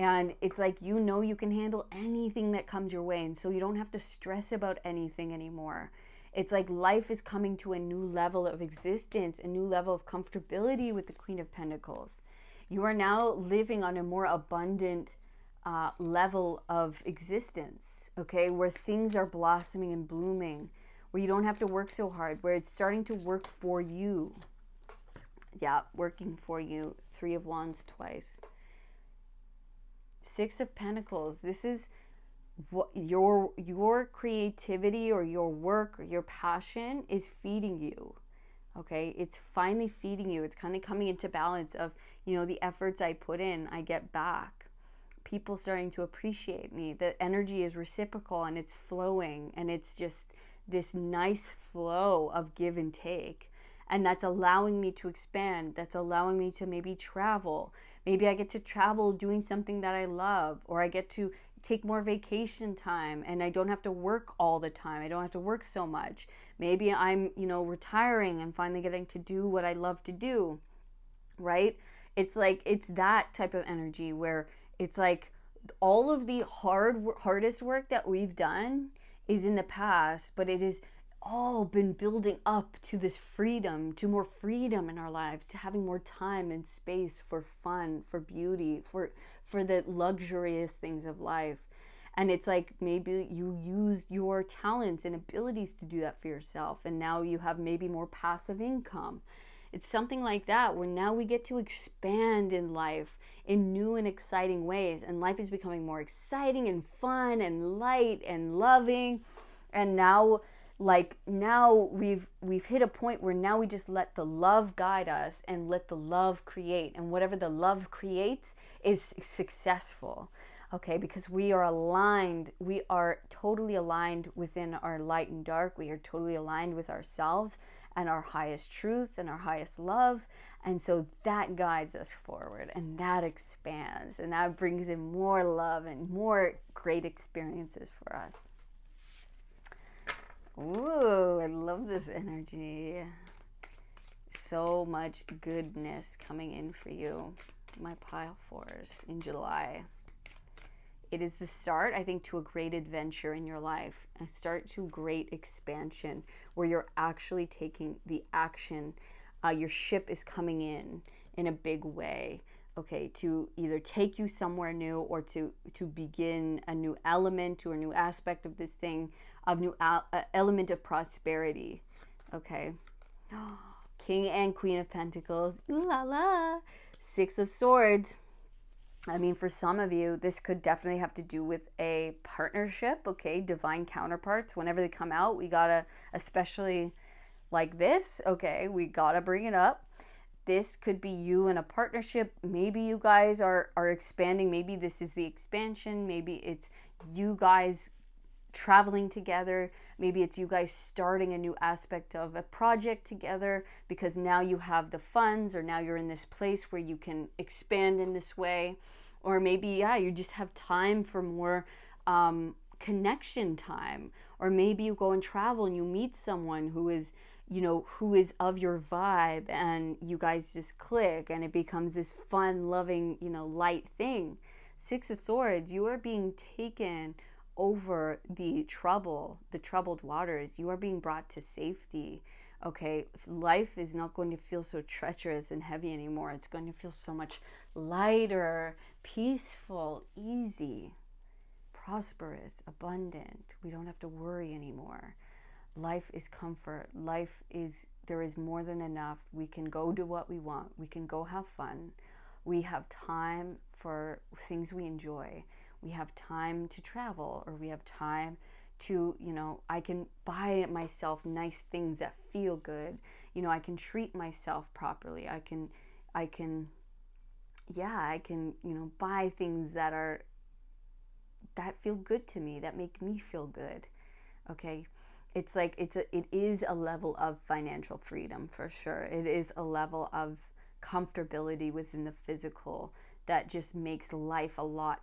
And it's like, you can handle anything that comes your way. And so you don't have to stress about anything anymore. It's like life is coming to a new level of existence, a new level of comfortability with the Queen of Pentacles. You are now living on a more abundant level of existence, okay? Where things are blossoming and blooming, where you don't have to work so hard, where it's starting to work for you. Yeah, working for you. 3 of Wands twice. 6 of Pentacles. This is what your creativity or your work or your passion is feeding you. Okay, it's finally feeding you. It's kind of coming into balance of, the efforts I put in, I get back. people starting to appreciate me. The energy is reciprocal and it's flowing, and it's just this nice flow of give and take. And that's allowing me to expand. That's allowing me to maybe travel. Maybe I get to travel doing something that I love, or I get to take more vacation time and I don't have to work all the time. I don't have to work so much. Maybe I'm, retiring and finally getting to do what I love to do, right? It's like, it's that type of energy where it's like all of the hardest work that we've done is in the past, but it is all been building up to this freedom, to more freedom in our lives, to having more time and space for fun, for beauty, for the luxurious things of life. And it's like maybe you used your talents and abilities to do that for yourself, and now you have maybe more passive income. It's something like that, where now we get to expand in life in new and exciting ways, and life is becoming more exciting and fun and light and loving. And now we've hit a point where now we just let the love guide us and let the love create, and whatever the love creates is successful. Okay, because we are aligned. We are totally aligned within our light and dark. We are totally aligned with ourselves and our highest truth and our highest love. And so that guides us forward, and that expands, and that brings in more love and more great experiences for us. Ooh, I love this energy. So much goodness coming in for you, my pile fours, in July. It is the start, I think, to a great adventure in your life, a start to great expansion where you're actually taking the action. Your ship is coming in a big way, okay, to either take you somewhere new, or to begin a new element or a new aspect of this thing, a new element of prosperity, okay. King and Queen of Pentacles, ooh la la. Six of Swords. I mean, for some of you, this could definitely have to do with a partnership, okay? Divine counterparts, whenever they come out, we gotta, especially like this, okay, we gotta bring it up. This could be you in a partnership. Maybe you guys are expanding. Maybe this is the expansion. Maybe it's you guys traveling together. Maybe it's you guys starting a new aspect of a project together, because now you have the funds, or now you're in this place where you can expand in this way. Or maybe, yeah, you just have time for more connection time. Or maybe you go and travel and you meet someone who is, who is of your vibe, and you guys just click, and it becomes this fun, loving, light thing. Six of Swords, you are being taken over the troubled waters. You are being brought to safety. Okay, life is not going to feel so treacherous and heavy anymore. It's going to feel so much lighter, peaceful, easy, prosperous, abundant. We don't have to worry anymore. Life is comfort. There is more than enough. We can go do what we want. We can go have fun. We have time for things we enjoy. We have time to travel, or we have time to, I can buy myself nice things that feel good. I can treat myself properly. I can, buy things that feel good to me, that make me feel good. Okay. It's like, it is a level of financial freedom for sure. It is a level of comfortability within the physical that just makes life a lot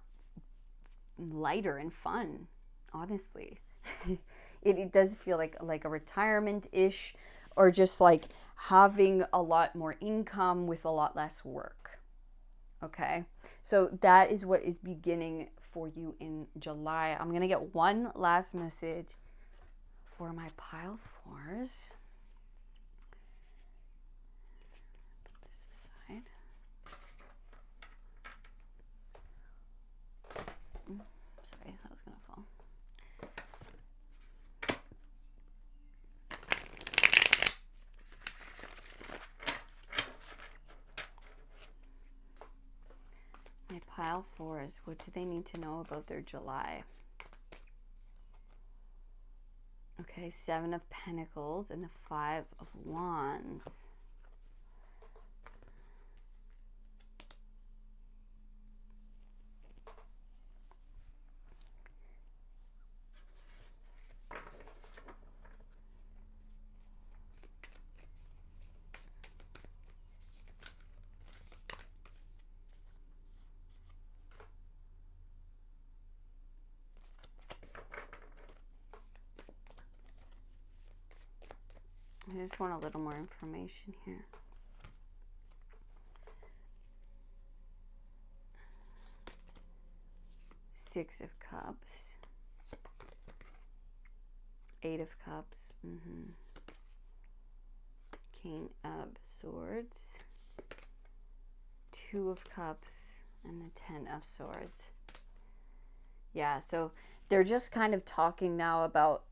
lighter and fun, honestly. It does feel like a retirement-ish, or just like having a lot more income with a lot less work. Okay, so that is what is beginning for you in July. I'm gonna get one last message for my pile fours. Put this aside. Sorry, that was gonna fall. My pile fours, what do they need to know about their July? Okay, Seven of Pentacles and the Five of Wands. I just want a little more information here. Six of Cups. Eight of Cups. King of Swords. Two of Cups. And the 10 of Swords. Yeah, so they're just kind of talking now about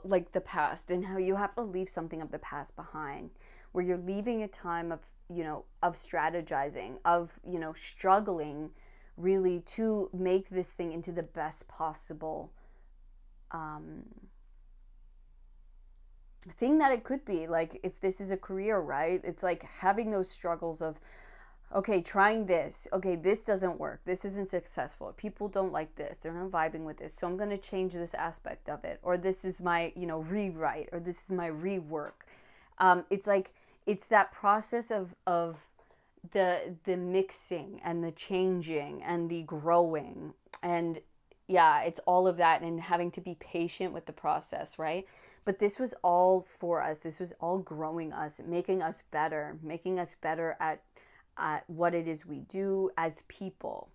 like the past and how you have to leave something of the past behind, where you're leaving a time of, you know, of strategizing, of, you know, struggling really to make this thing into the best possible thing that it could be. Like, if this is a career, right? It's like having those struggles of, okay, trying this. Okay, this doesn't work. This isn't successful. People don't like this. They're not vibing with this. So I'm going to change this aspect of it. Or this is my, you know, rewrite. Or this is my rework. It's like, it's that process of the mixing and the changing and the growing. And yeah, it's all of that, and having to be patient with the process, right? But this was all for us. This was all growing us, making us better at what it is we do as people.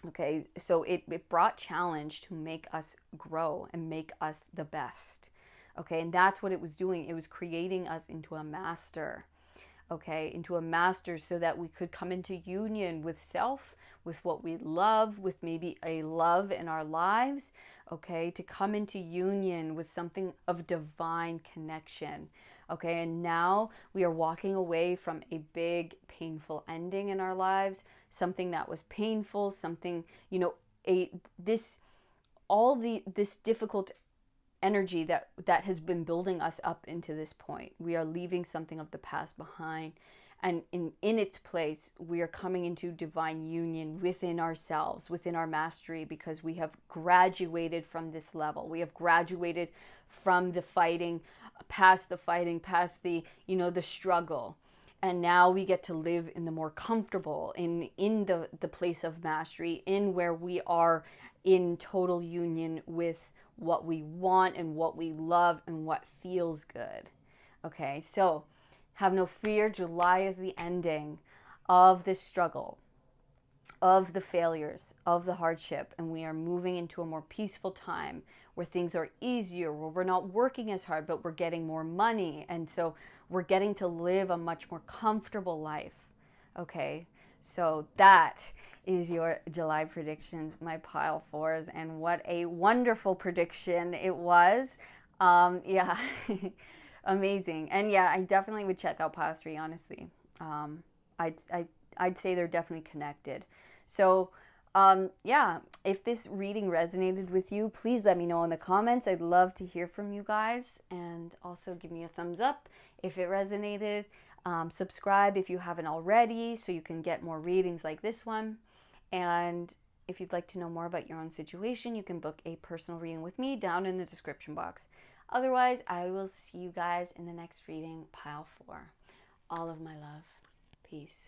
Okay, so it brought challenge to make us grow and make us the best. Okay, and that's what it was doing. It was creating us into a master. Okay, into a master, so that we could come into union with self, with what we love, with maybe a love in our lives. Okay, to come into union with something of divine connection. Okay, and now we are walking away from a big painful ending in our lives, something that was painful, something, you know, this difficult energy that has been building us up into this point. We are leaving something of the past behind, and in its place, we are coming into divine union within ourselves, within our mastery, because we have graduated from this level. We have graduated from the fighting, past the, you know, the struggle. And now we get to live in the more comfortable, in the place of mastery, in where we are in total union with what we want and what we love and what feels good. Okay, so have no fear. July is the ending of this struggle, of the failures, of the hardship, and we are moving into a more peaceful time where things are easier, where we're not working as hard, but we're getting more money, and so we're getting to live a much more comfortable life. Okay, so that is your July predictions, my pile fours, and what a wonderful prediction it was. Yeah, amazing. And yeah, I definitely would check out pile three, honestly. I'd say they're definitely connected. So yeah, if this reading resonated with you, please let me know in the comments. I'd love to hear from you guys, and also give me a thumbs up if it resonated. Subscribe if you haven't already, so you can get more readings like this one. And if you'd like to know more about your own situation, you can book a personal reading with me down in the description box. Otherwise, I will see you guys in the next reading, pile 4. All of my love. Peace.